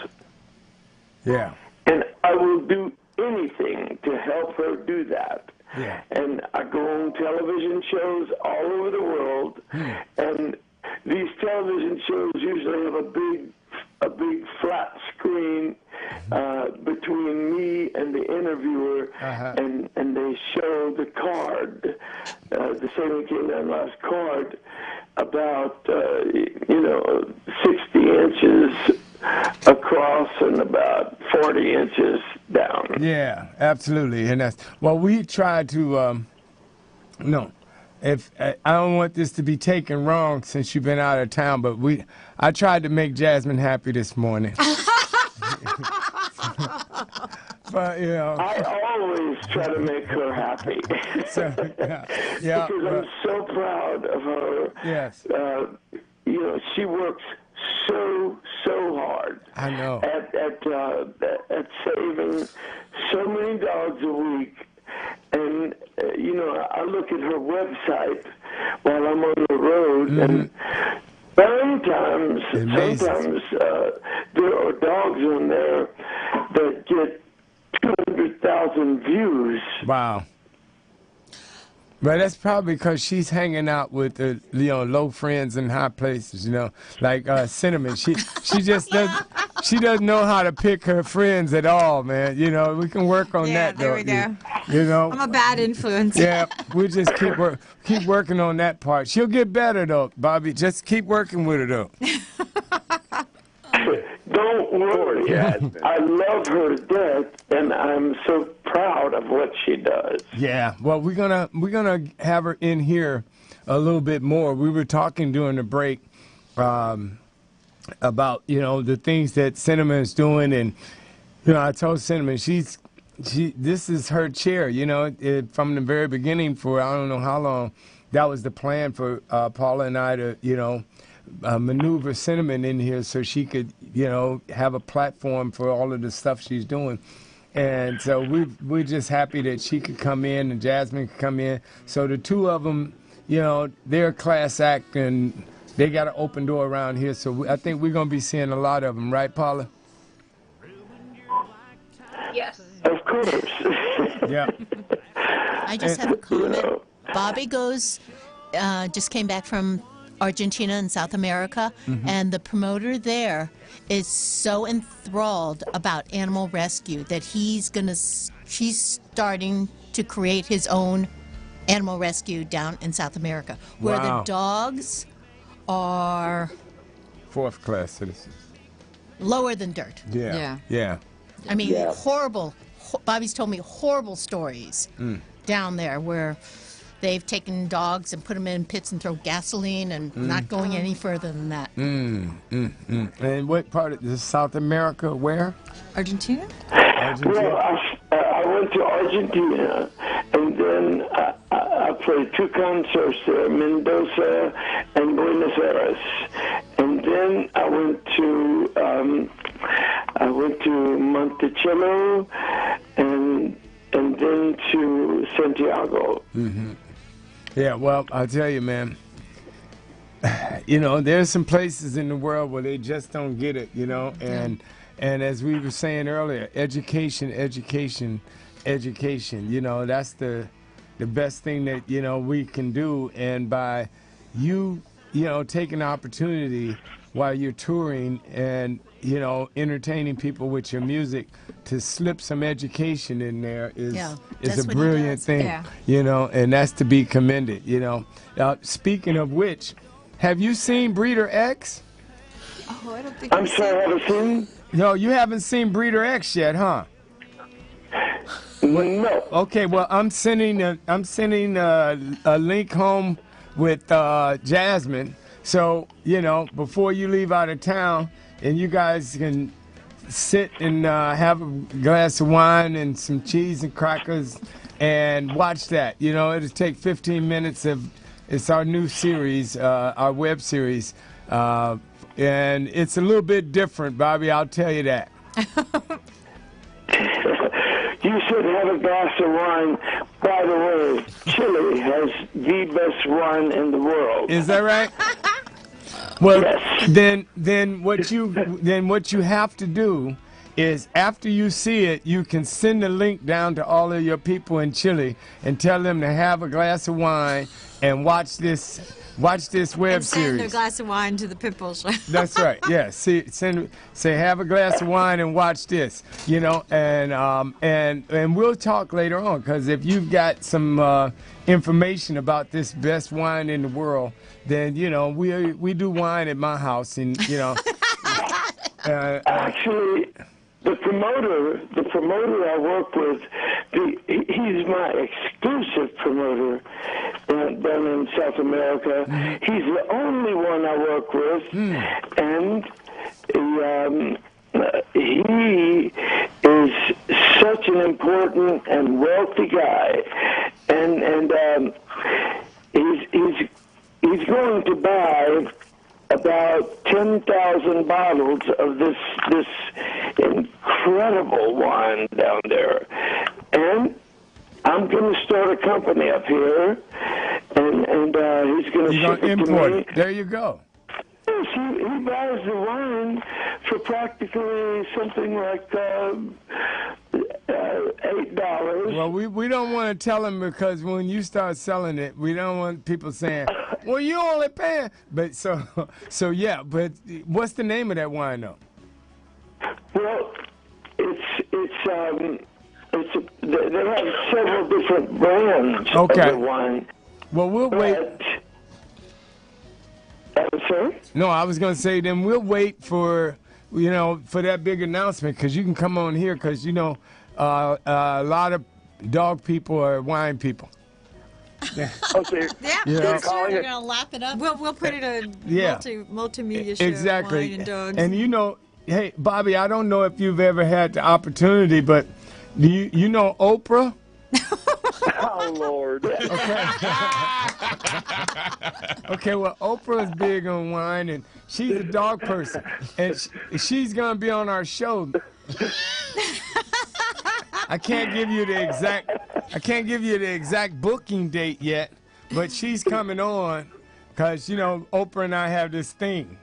Yeah. And I will do anything to help her do that. Yeah. And I go on television shows all over the world, and these television shows usually have a big flat screen between me and the interviewer, and they show the card, the Saving King and Last card, about 60 inches across and about 40 inches down. Yeah, absolutely. And we tried to if I don't want this to be taken wrong since you've been out of town, but I tried to make Jasmin happy this morning. But I always try to make her happy. So, yeah, because I'm so proud of her. Yes. She works so hard. I know. At saving so many dogs a week. And, I look at her website while I'm on the road, and sometimes there are dogs on there that get 200,000 views. Wow. But that's probably because she's hanging out with the low friends in high places, like Cinnamon. She just doesn't know how to pick her friends at all, man. We can work on that though. There we go. I'm a bad influence. Yeah, we just keep working on that part. She'll get better though, Bobby. Just keep working with her though. Don't worry. I love her to death, and I'm so proud of what she does. Yeah. Well, we're gonna have her in here a little bit more. We were talking during the break about the things that Cinnamon is doing, and I told Cinnamon this is her chair. From the very beginning for I don't know how long, that was the plan for Paula and I to maneuver Cinnamon in here so she could have a platform for all of the stuff she's doing. And so we're just happy that she could come in and Jasmin could come in. So the two of them, they're a class act, and they got an open door around here. So I think we're going to be seeing a lot of them, right, Paula? Yes. Of course. Yeah. I just have a comment. Bobby just came back from Argentina and South America, and the promoter there is so enthralled about animal rescue that he's starting to create his own animal rescue down in South America, where the dogs are fourth class citizens, lower than dirt. Yeah. I mean, horrible. Bobby's told me horrible stories down there where they've taken dogs and put them in pits and throw gasoline and not going any further than that. And what part of this, South America? Where? Argentina? Well, I went to Argentina, and then I played 2 concerts there, Mendoza and Buenos Aires. And then I went to Monticello and then to Santiago. Yeah, well, I'll tell you, man. There's some places in the world where they just don't get it, and as we were saying earlier, education. That's the best thing that, you know, we can do. And by you know, taking the opportunity while you're touring and, you know, entertaining people with your music to slip some education in there is a brilliant thing, you know, and that's to be commended, you know. Speaking of which, have you seen Breeder X? Oh, I don't think I'm sorry, I haven't seen. No, you haven't seen Breeder X yet, huh? No. Okay, well, I'm sending a link home with Jasmin. So, you know, before you leave out of town, and you guys can sit and have a glass of wine and some cheese and crackers and watch that. You know, it'll take 15 minutes it's our new series, our web series. And it's a little bit different, Bobby, I'll tell you that. You should have a glass of wine. By the way, Chile has the best wine in the world. Is that right? Well, yes. then what you have to do is after you see it, you can send the link down to all of your people in Chile and tell them to have a glass of wine and watch this web and series. Send a glass of wine to the Pitbull show. That's right. Yeah. Say have a glass of wine and watch this. You know, and we'll talk later on, because if you've got some information about this best wine in the world, then you know we do wine at my house, and you know. Actually, the promoter I work with, he's my exclusive promoter down in South America. Mm-hmm. He's the only one I work with, and he is such an important and wealthy guy, and he's going to buy about 10,000 bottles of this incredible wine down there. And I'm going to start a company up here, and he's going to ship it import to me. it. There you go. Yes, he buys the wine for practically something like $8. Well, we don't want to tell them, because when you start selling it, we don't want people saying, well, you only paying. But so yeah, but what's the name of that wine, though? Well, they have several different brands of the wine. Well, we'll wait. Sir? No, I was going to say, then we'll wait for that big announcement, because you can come on here, because, you know, a lot of dog people are wine people. Yeah. Okay. Yeah, sure. We're gonna lap it up. We'll put it in multimedia show. Exactly. Wine and dogs. And you know, hey, Bobby, I don't know if you've ever had the opportunity, but do you know Oprah? Oh Lord. Okay, well, Oprah is big on wine, and she's a dog person, and she's gonna be on our show. I can't give you the exact booking date yet, but she's coming on, because you know Oprah and I have this thing.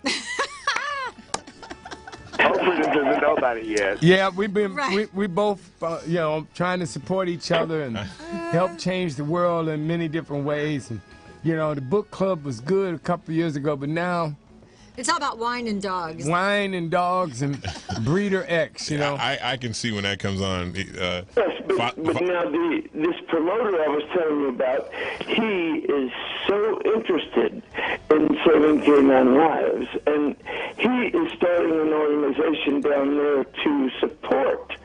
Oprah doesn't know about it yet. Yeah, we've been we both you know, trying to support each other and help change the world in many different ways. And you know, the book club was good a couple of years ago, but now it's all about wine and dogs. Wine and dogs and Breeder X, you know. I can see when that comes on. Yes, but now this promoter I was telling you about, he is so interested in saving canine lives, and he is starting an organization down there to support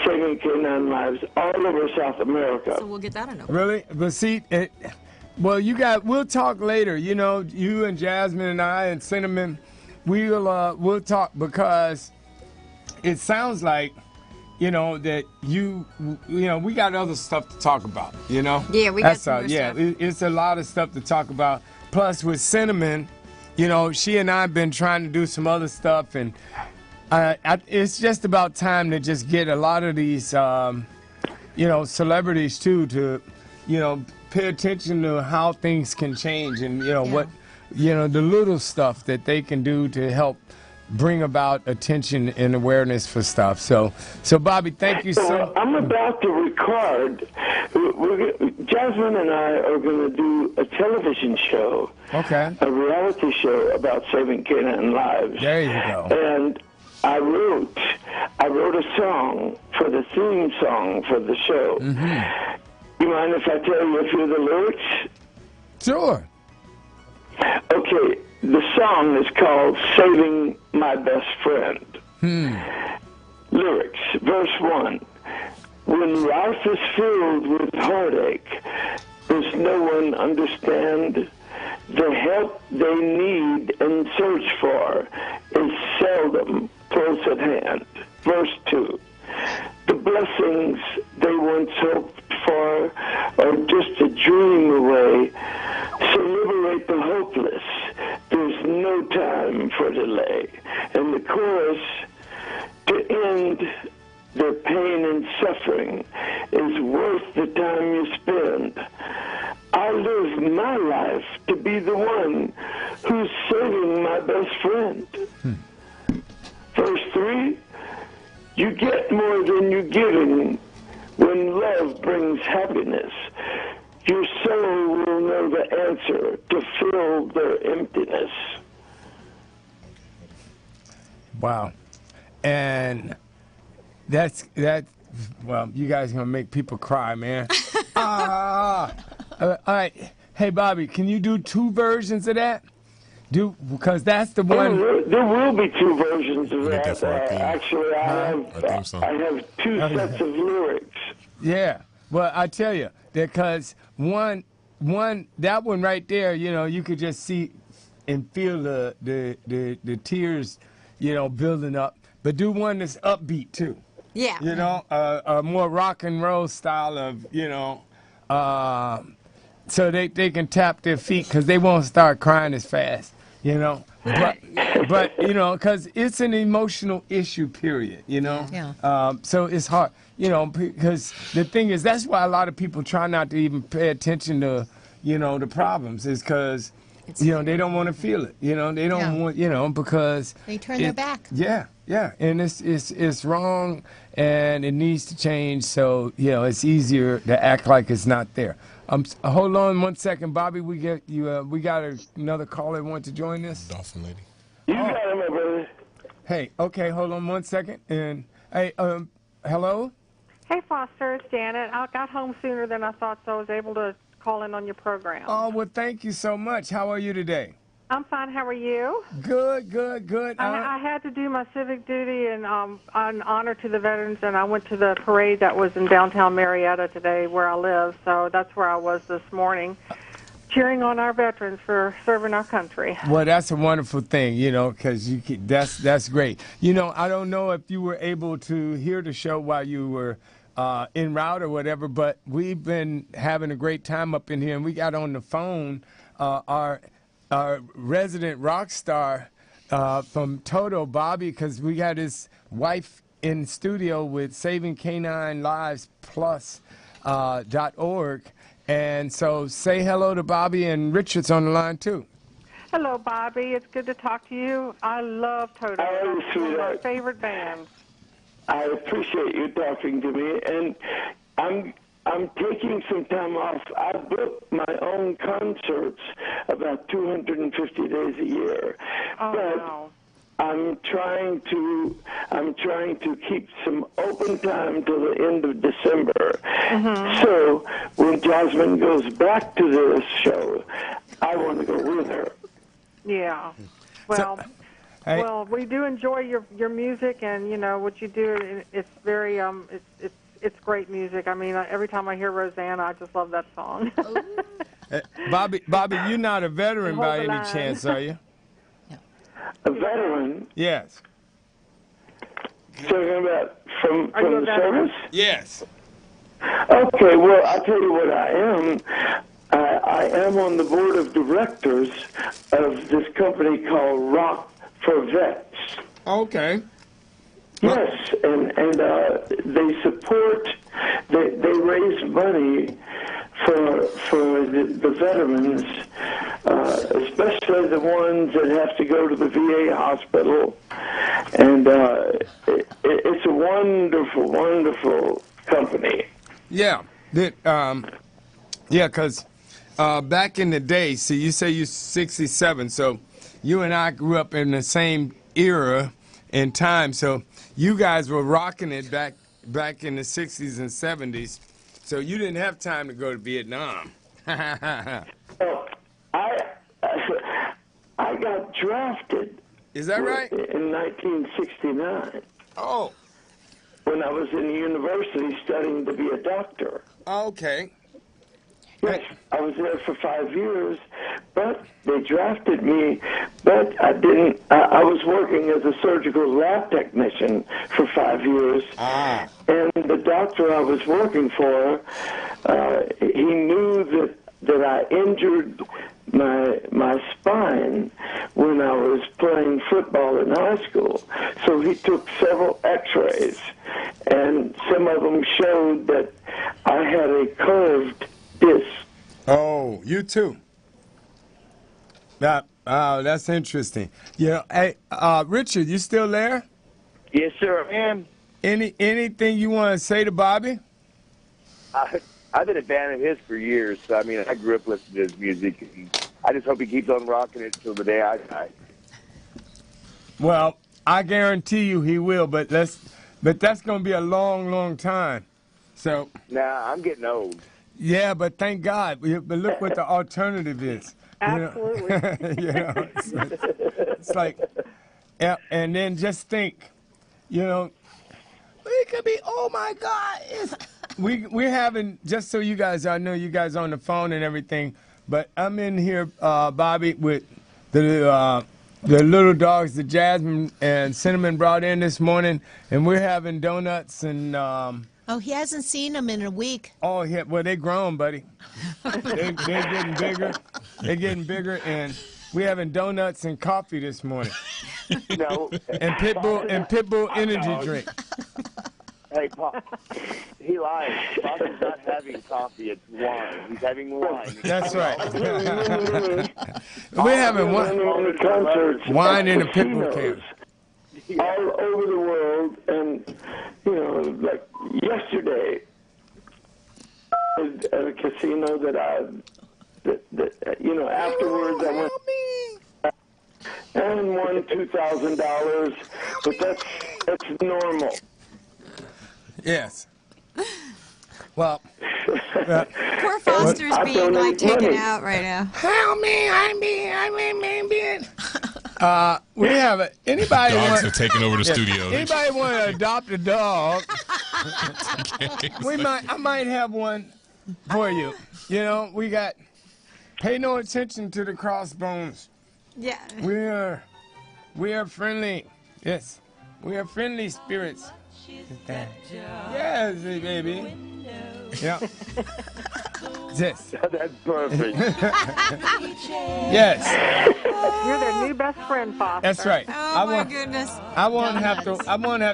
saving canine lives all over South America. So we'll get that on. Really? But see, well, we'll talk later. You know, you and Jasmin and I and Cinnamon, we'll talk, because it sounds like, you know, that you know, we got other stuff to talk about, you know? Yeah, we got some more stuff. It's a lot of stuff to talk about. Plus, with Cinnamon, you know, she and I have been trying to do some other stuff, and it's just about time to just get a lot of these, you know, celebrities, too, to, you know, pay attention to how things can change, and, you know, what, you know, the little stuff that they can do to help bring about attention and awareness for stuff. So Bobby, thank you so much. I'm about to record. Jasmine and I are going to do a television show. Okay. A reality show about saving canine lives. There you go. And I wrote a song for the theme song for the show. Mm-hmm. You mind if I tell you a few of the lyrics? Sure. Okay, the song is called Saving My Best Friend. Lyrics, verse 1. When life is filled with heartache, does no one understand? The help they need and search for is seldom close at hand. Verse 2. The blessings they once hoped for are just a dream away. So liberate the hopeless. There's no time for delay. And the chorus, to end their pain and suffering is worth the time you spend. I live my life to be the one who's saving my best friend. Verse 3, you get more than you're giving when love brings happiness. Your soul will know the answer to fill their emptiness. Wow. And well, you guys are going to make people cry, man. All right. Hey, Bobby, can you do 2 versions of that? Because that's the one. There will be 2 versions of that. Actually, I have 2 sets of lyrics. Yeah. Well, I tell you, because one, that one right there, you could just see and feel the tears, building up. But do one that's upbeat too. Yeah. A more rock and roll style of, so they can tap their feet because they won't start crying as fast, But because it's an emotional issue, period, Yeah. So it's hard, because the thing is, that's why a lot of people try not to even pay attention to, the problems is because, they don't want to feel it, they don't want, because. They turn their back. Yeah. Yeah, and it's wrong, and it needs to change. So it's easier to act like it's not there. Hold on 1 second, Bobby. We got another caller want to join us. Dolphin lady. You got him, my brother. Hey, okay, hold on 1 second, and hey, hello. Hey, Foster, it's Janet. I got home sooner than I thought, so I was able to call in on your program. Oh well, thank you so much. How are you today? I'm fine. How are you? Good. I had to do my civic duty and on honor to the veterans, and I went to the parade that was in downtown Marietta today where I live, so that's where I was this morning, cheering on our veterans for serving our country. Well, that's a wonderful thing, because that's great. I don't know if you were able to hear the show while you were en route or whatever, but we've been having a great time up in here, and we got on the phone our resident rock star from Toto, Bobby, because we got his wife in studio with Saving Canine Lives Plus .org. And so say hello to Bobby, and Richard's on the line too. Hello, Bobby. It's good to talk to you. I love Toto. It's one of my favorite bands. I appreciate you talking to me, and I'm taking some time off. I book my own concerts about 250 days a year. Oh, but wow. I'm trying to keep some open time till the end of December. Mm-hmm. So when Jasmine goes back to this show, I want to go with her. Yeah. Well, well, we do enjoy your music, and what you do. It's very it's great music. I mean, every time I hear Rosanna, I just love that song. Bobby, you're not a veteran by any chance, are you? A veteran? Yes. Talking about from the service? Yes. Okay, well, I'll tell you what I am. I am on the board of directors of this company called Rock for Vets. Okay. Yes, and they support, they raise money for the veterans especially the ones that have to go to the VA hospital. And it's a wonderful, wonderful company. Yeah. Because back in the day, see, you say you're 67, so you and I grew up in the same era and time, so you guys were rocking it back in the 60s and 70s, so you didn't have time to go to Vietnam. Oh, I got drafted. Is that right? In 1969. Oh. When I was in the university studying to be a doctor. Okay. Yes, I was there for 5 years, but they drafted me, but I didn't. I was working as a surgical lab technician for 5 years, and the doctor I was working for, he knew that I injured my spine when I was playing football in high school. So he took several x-rays, and some of them showed that I had a curved disc. Oh, you too. That's interesting. Yeah, hey, Richard, you still there? Yes, sir, I am. Anything you want to say to Bobby? I've been a fan of his for years. So, I mean, I grew up listening to his music. I just hope he keeps on rocking it till the day I die. Well, I guarantee you he will, but that's going to be a long, long time. So. Nah, I'm getting old. Yeah, but thank God. But look what the alternative is. Absolutely. It's like, yeah, and then just think, it could be, oh my God. We're having, just so you guys, I know you guys are on the phone and everything, but I'm in here, Bobby, with the little dogs that Jasmin and Cinnamon brought in this morning, and we're having donuts and... Oh, he hasn't seen them in a week. Oh, yeah. Well, they're grown, buddy. They're getting bigger. They're getting bigger, and we're having donuts and coffee this morning. No. And Pitbull energy drink. Hey, he lies. Bobby's not having coffee. It's wine. He's having wine. That's right. We're having wine in a Pitbull can. All over the world, and like yesterday at a casino that afterwards I went and won $2,000, but that's normal. Yes. Well, poor Foster's being like taken out right now. Help me! I'm being. We have anybody. Dogs are taking over the studio. Anybody want to adopt a dog? I might have one for you. We got. Pay no attention to the crossbones. Yeah. We are friendly. Yes, we are friendly spirits. Yes, baby. Yeah. Yes. That's perfect. Yes. You're their new best friend, Foster. That's right. Oh my goodness. I won't have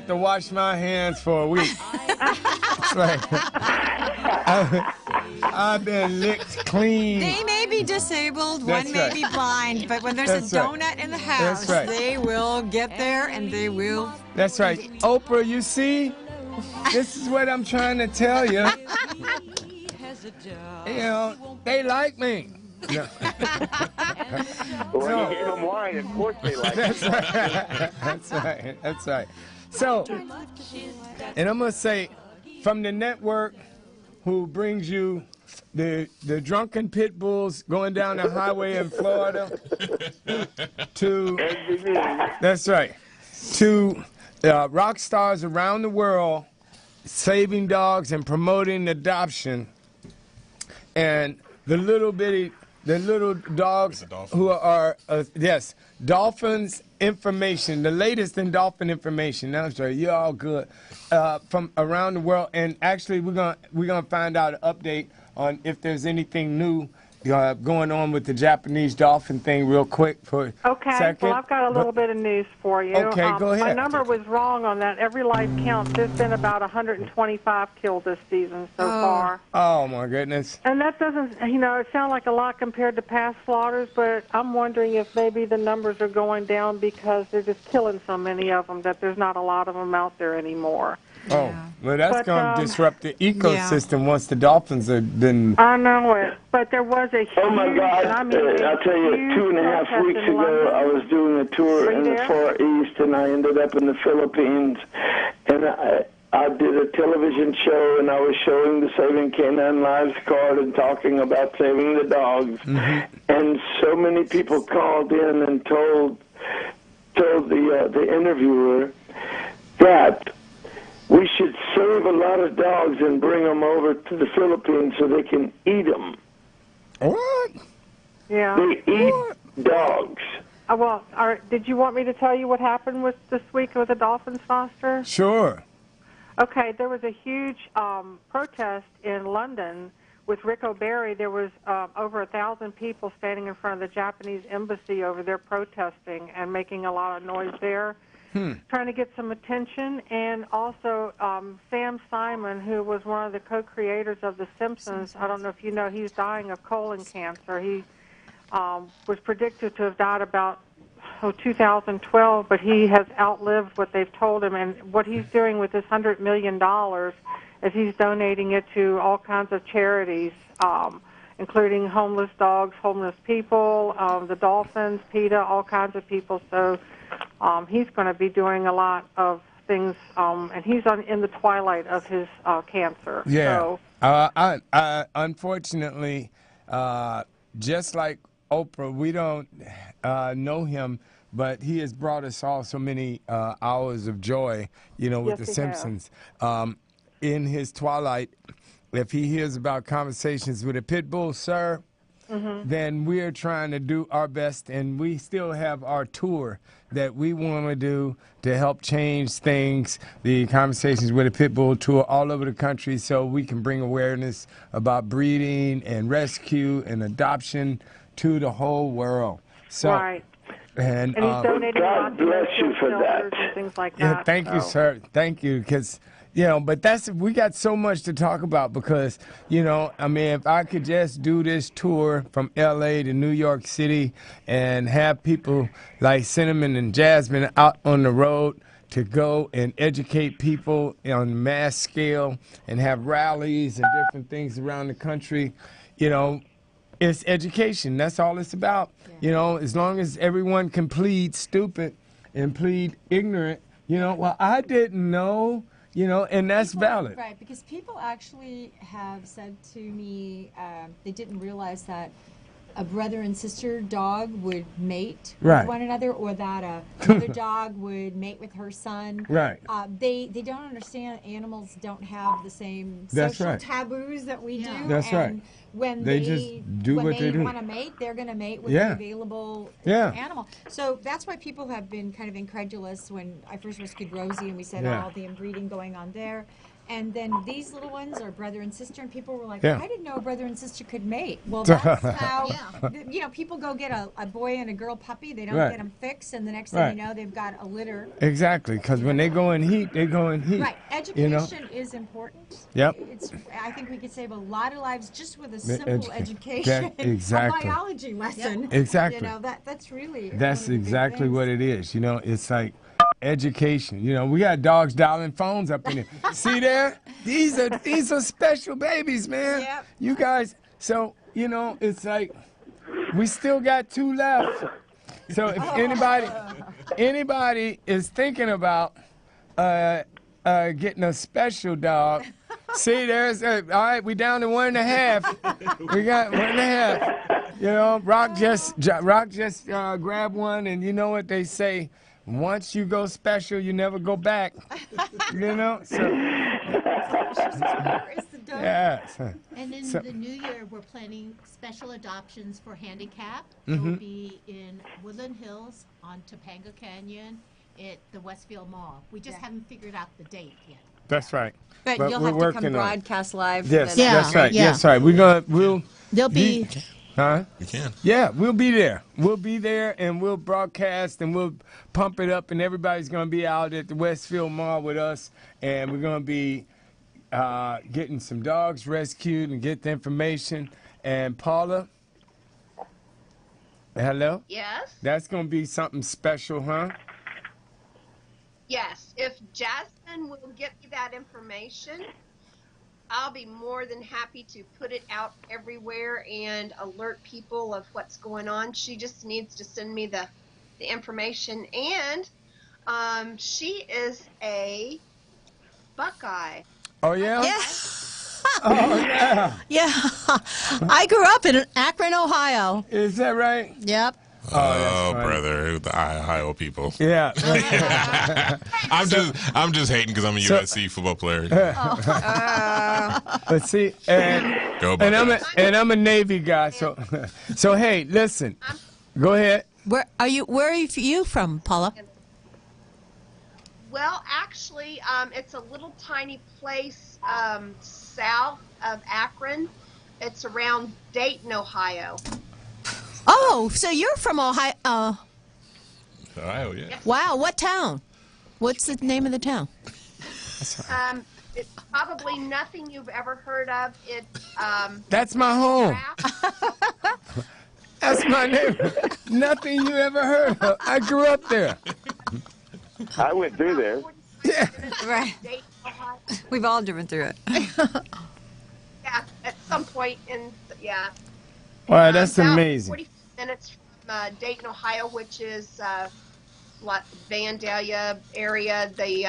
to wash my hands for a week. It's like I've been licked clean. They may be disabled, That's one may right. be blind, but when there's That's a right. donut in the house, That's right. they will get there and they will. That's right. Oprah, you see? This is what I'm trying to tell you. They like me. Yeah. When you give them wine, of course they like it. That's right. That's right. So, and I'm going to say, from the network who brings you the drunken pit bulls going down the highway in Florida to, that's right, to rock stars around the world saving dogs and promoting adoption, and the little dogs who are, dolphins information, the latest in dolphin information. That's right, you're all good, from around the world. And actually, we're gonna find out an update on if there's anything new going on with the Japanese dolphin thing real quick for a second? Well, I've got a little bit of news for you. Okay, go ahead. My number was wrong on that. Every life counts. There's been about 125 killed this season so far. Oh, my goodness. And that doesn't, it sounds like a lot compared to past slaughters, but I'm wondering if maybe the numbers are going down because they're just killing so many of them that there's not a lot of them out there anymore. Oh, well, that's going to disrupt the ecosystem once the dolphins have been... I know it, but there was a huge... Oh, my God. I'll tell you, 2.5 weeks ago, I was doing a tour in the Far East, and I ended up in the Philippines, and I did a television show, and I was showing the Saving Canine Lives card and talking about saving the dogs. And so many people called in and told the interviewer that we should save a lot of dogs and bring them over to the Philippines so they can eat them. What? Yeah. They eat dogs. Did you want me to tell you what happened this week with the dolphins, Foster? Sure. Okay, there was a huge protest in London with Rick O'Berry. There was over 1,000 people standing in front of the Japanese embassy over there protesting and making a lot of noise there. Trying to get some attention, and also Sam Simon, who was one of the co-creators of The Simpsons. I don't know if you know, he's dying of colon cancer. He was predicted to have died about 2012, but he has outlived what they've told him. And what he's doing with this $100 million is he's donating it to all kinds of charities, including homeless dogs, homeless people, the dolphins, PETA, all kinds of people. So he's going to be doing a lot of things, and he's in the twilight of his cancer. Yeah. So, unfortunately, just like Oprah, we don't know him, but he has brought us all so many hours of joy, with The Simpsons. In his twilight, if he hears about conversations with a pit bull, sir, then we're trying to do our best, and we still have our tour that we want to do to help change things, the Conversations with a Pit Bull tour all over the country, so we can bring awareness about breeding and rescue and adoption to the whole world. So, right. And he's donating God bless you for that. And things like yeah, that. thank you, sir. Thank you, because... but we got so much to talk about because, if I could just do this tour from L.A. to New York City and have people like Cinnamon and Jasmin out on the road to go and educate people on a mass scale and have rallies and different things around the country, it's education. That's all it's about. As long as everyone can plead stupid and plead ignorant, I didn't know. And that's valid. Right, because people actually have said to me they didn't realize that a brother and sister dog would mate with one another, or that another dog would mate with her son. Right. They don't understand animals don't have the same social taboos that we do. That's right. When they just do what they do. want to mate, they're going to mate with the available animal. So that's why people have been kind of incredulous when I first rescued Rosie and we said all the inbreeding going on there. And then these little ones are brother and sister, and people were like, I didn't know a brother and sister could mate. Well, that's how, people go get a boy and a girl puppy. They don't get them fixed, and the next thing you know, they've got a litter. Exactly, because when they go in heat, they go in heat. Right. Education is important. Yep. I think we could save a lot of lives just with a simple education, exactly. a biology lesson. Exactly. That's really That's exactly what it is. It's like education. We got dogs dialing phones up in here. See there? These are special babies, man. Yep. You guys. So it's like we still got 2 left. So if anybody is thinking about getting a special dog, see there's all right. We down to 1.5. We got 1.5. Rock just grabbed one, and you know what they say. Once you go special, you never go back. So. Yes. And in the new year, we're planning special adoptions for handicap. It will be in Woodland Hills on Topanga Canyon at the Westfield Mall. We just haven't figured out the date yet. That's right. But you'll have to come broadcast live. Yes, that's right. Yeah. Yes, right. There'll be. Huh? We can. Yeah, we'll be there. We'll be there, and we'll broadcast, and we'll pump it up, and everybody's going to be out at the Westfield Mall with us, and we're going to be getting some dogs rescued and get the information. And Paula, hello? Yes? That's going to be something special, huh? Yes. If Jasmin will get me that information, I'll be more than happy to put it out everywhere and alert people of what's going on. She just needs to send me the information. And she is a Buckeye. Oh, yeah? Yeah. Oh, yeah. Yeah. I grew up in Akron, Ohio. Is that right? Yep. Oh, brother, the Ohio people. Yeah. I'm just hating because I'm a USC football player. Let's see, and I'm a Navy guy. So hey, listen. Go ahead. Where are you from, Paula? Well, actually, it's a little tiny place south of Akron. It's around Dayton, Ohio. Oh, so you're from Ohio? Ohio, yeah. Wow, what town? What's the name of the town? It's probably nothing you've ever heard of. It's That's my home. That's my name. Nothing you ever heard of. I grew up there. I went through there. Yeah. Right. We've all driven through it. Yeah, at some point yeah. Wow, that's about amazing. 40 minutes from Dayton, Ohio, which is like Vandalia area, the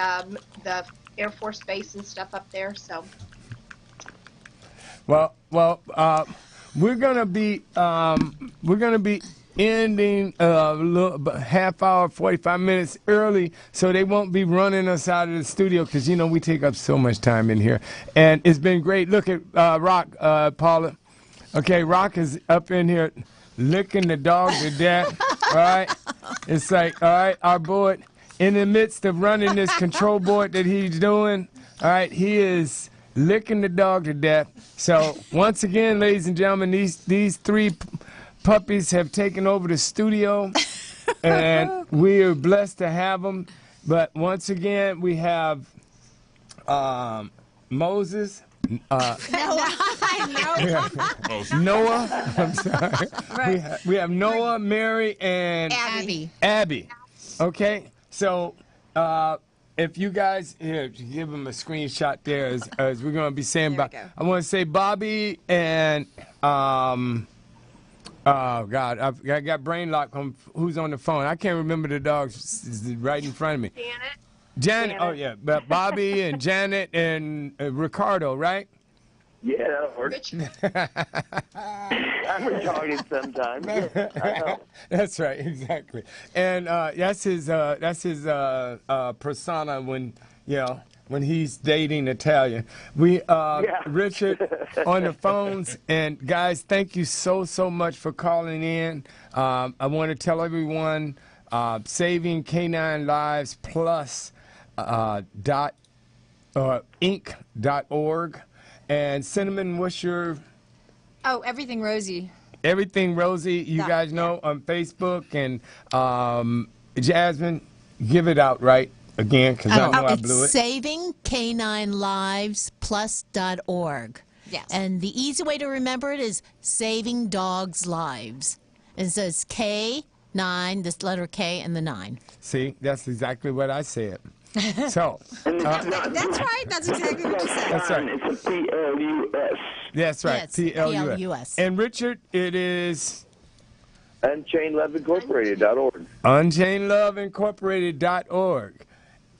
Air Force Base and stuff up there. So. Well, we're gonna be ending a little half hour, 45 minutes early, so they won't be running us out of the studio because we take up so much time in here, and it's been great. Look at Rock, Paula. Okay, Rock is up in here licking the dog to death. All right, it's like, all right, our boy, in the midst of running this control board that he's doing, all right, he is licking the dog to death. So once again, ladies and gentlemen, these three puppies have taken over the studio, and we are blessed to have them. But once again, we have Moses. Noah. I'm sorry. Right. We have Noah, Mary, and Abby. Okay, so if you guys here, give them a screenshot there as we're going to be saying. I want to say Bobby and oh God, I got brain lock on who's on the phone. I can't remember the dogs right in front of me. Janet. Oh yeah, but Bobby and Janet and Ricardo, right? Yeah, that works. I'm retarded sometimes. Yeah, I know. That's right, exactly. And that's his persona when he's dating Italian. We Richard on the phones, and guys, thank you so much for calling in. I want to tell everyone, Saving Canine Lives Plus Inc.org. And Cinnamon, what's your... Oh, Everything Rosie. Everything Rosie, you guys know on Facebook. And Jasmin, give it out right again, because I know I blew it. It's SavingCanineLivesPlus.org. Yes. And the easy way to remember it is Saving Dogs' Lives. It says K9, this letter K and the 9. See, that's exactly what I said. So that's right. That's exactly what you said. That's right. It's a P-L-U-S. That's right. Yes, P-L-U-S. And Richard, it is UnchainedLoveIncorporated.org. UnchainedLoveIncorporated.org.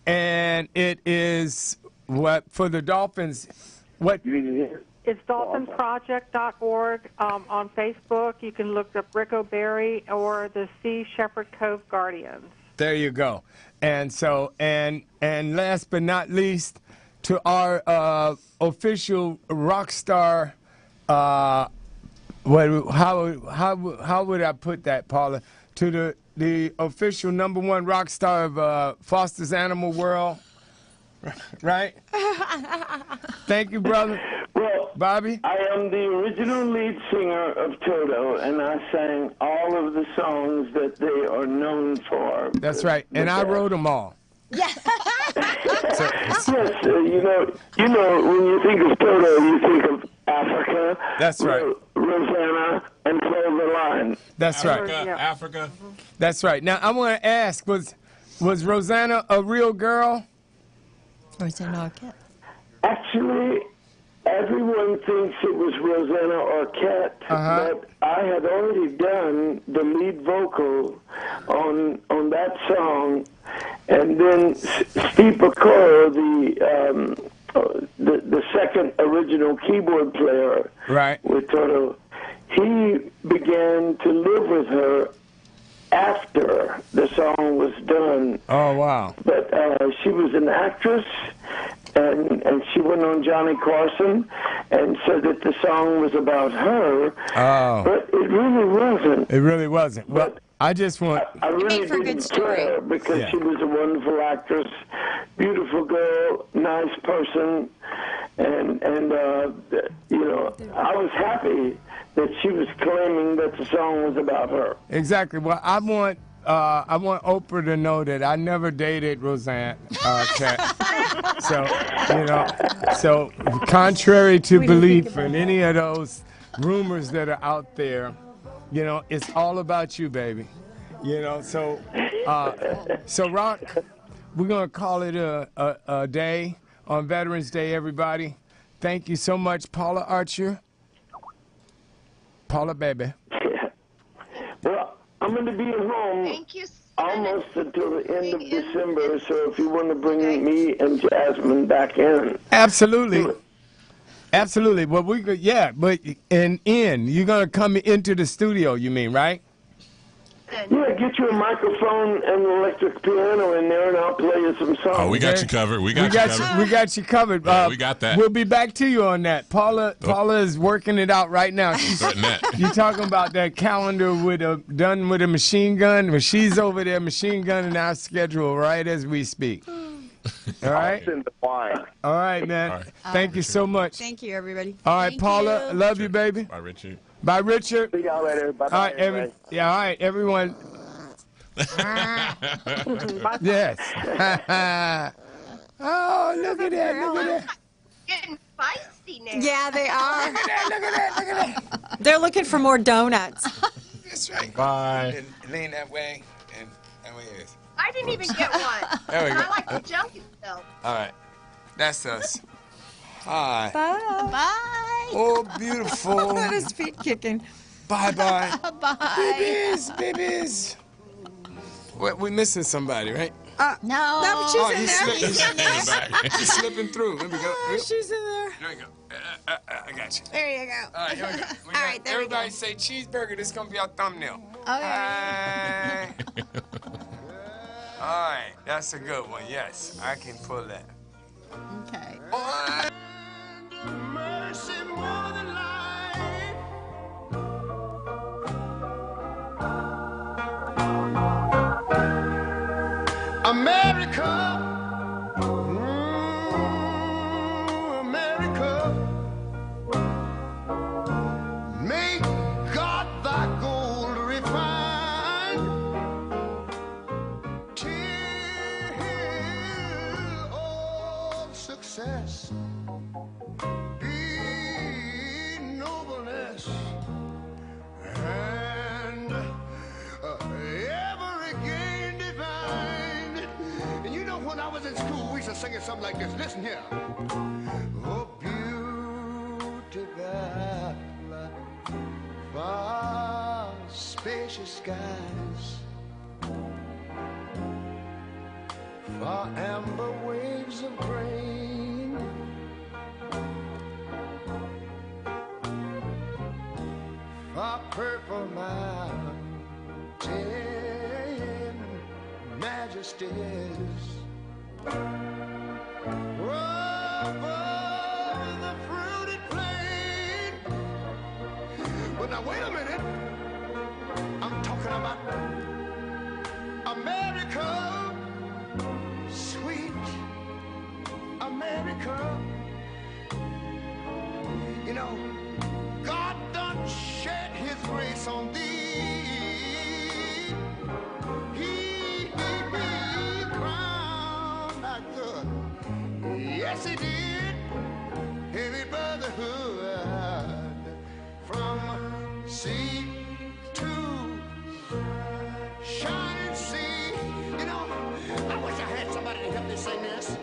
And it is what for the Dolphins. What? It's dolphinproject.org. On Facebook, you can look up Rick O'Berry or the Sea Shepherd Cove Guardians. There you go. And so, and last but not least, to our official rock star, how would I put that, Paula? To the official #1 rock star of Foster's Animal World, right? Thank you, brother. Well, Bobby? I am the original lead singer of Toto, and I sang all of the songs that they are known for. That's right, and I wrote them all. Yes, you know, when you think of Toto, you think of Africa. That's right. Rosanna and Close the Line. That's Africa, right. Africa. That's right. Now I want to ask: was Rosanna a real girl? Rosanna Arquette. Actually, everyone thinks it was Rosanna Arquette, but I had already done the lead vocal on that song, and then Steve Pecora, the second original keyboard player with Toto, he began to live with her after the song was done. Oh, wow. But she was an actress, and she went on Johnny Carson and said that the song was about her. Oh. But it really wasn't. It really wasn't. Well, I just want... I really didn't care because she was a wonderful actress, beautiful girl, nice person, and you know, I was happy that she was claiming that the song was about her. Exactly. Well, I want Oprah to know that I never dated Roseanne Cat. So, you know, so contrary to belief in any of those rumors that are out there, you know, it's all about you, baby. You know, so Rock, we're gonna call it a day on Veterans Day, everybody. Thank you so much, Paula Archer. Paula, baby. Well, I'm going to be at home almost until the end of December, so if you want to bring me and Jasmin back in. Absolutely. Absolutely. Well, we could, yeah, but you're going to come into the studio, you mean, right? Yeah, get you a microphone and an electric piano in there, and I'll play you some songs. Oh, we got you covered. We got you covered. Yeah, we got that. We'll be back to you on that. Paula is working it out right now. You're talking about that calendar done with a machine gun. Well, she's over there machine gunning our schedule right as we speak. All right? All right, man. All right. Thank you so much. Thank you, everybody. All right, Paula, love you, baby. Bye, Richard. Bye, Richard. See y'all later. Bye, all right, all right, everyone. Yes. Oh, look at that! Look at that! Getting feisty now. Yeah, they are. Look at that! They're looking for more donuts. That's right. Bye. Lean that way, and that way it is. I didn't even get one. There we go. I like the junkie still. All right, that's us. Hi. Bye. Bye. Oh, beautiful. Look at his feet kicking. Bye-bye. Bye. Babies. We're missing somebody, right? No. She's in there. She's slipping through. Let me go. Oh, she's in there. There we go. I got you. There you go. All right, here we go. All right, there we go. Everybody say cheeseburger. This is going to be our thumbnail. Okay. All right, that's a good one. Yes, I can pull that. Okay. Mercy more than life. America, America, may God thy gold refine till all success be nobleness and ever again divine. And you know, when I was in school, we used to sing it something like this. Listen here. Oh, beauty valley, far spacious skies, far amber waves of grain, far purple mountain majesties, above the fruited plain. But now wait a minute, I'm talking about America, sweet America. know, God done shed his grace on thee. He crowned thy good. Yes, he did. Heavy brotherhood from sea to shining sea. You know, I wish I had somebody to help me sing this.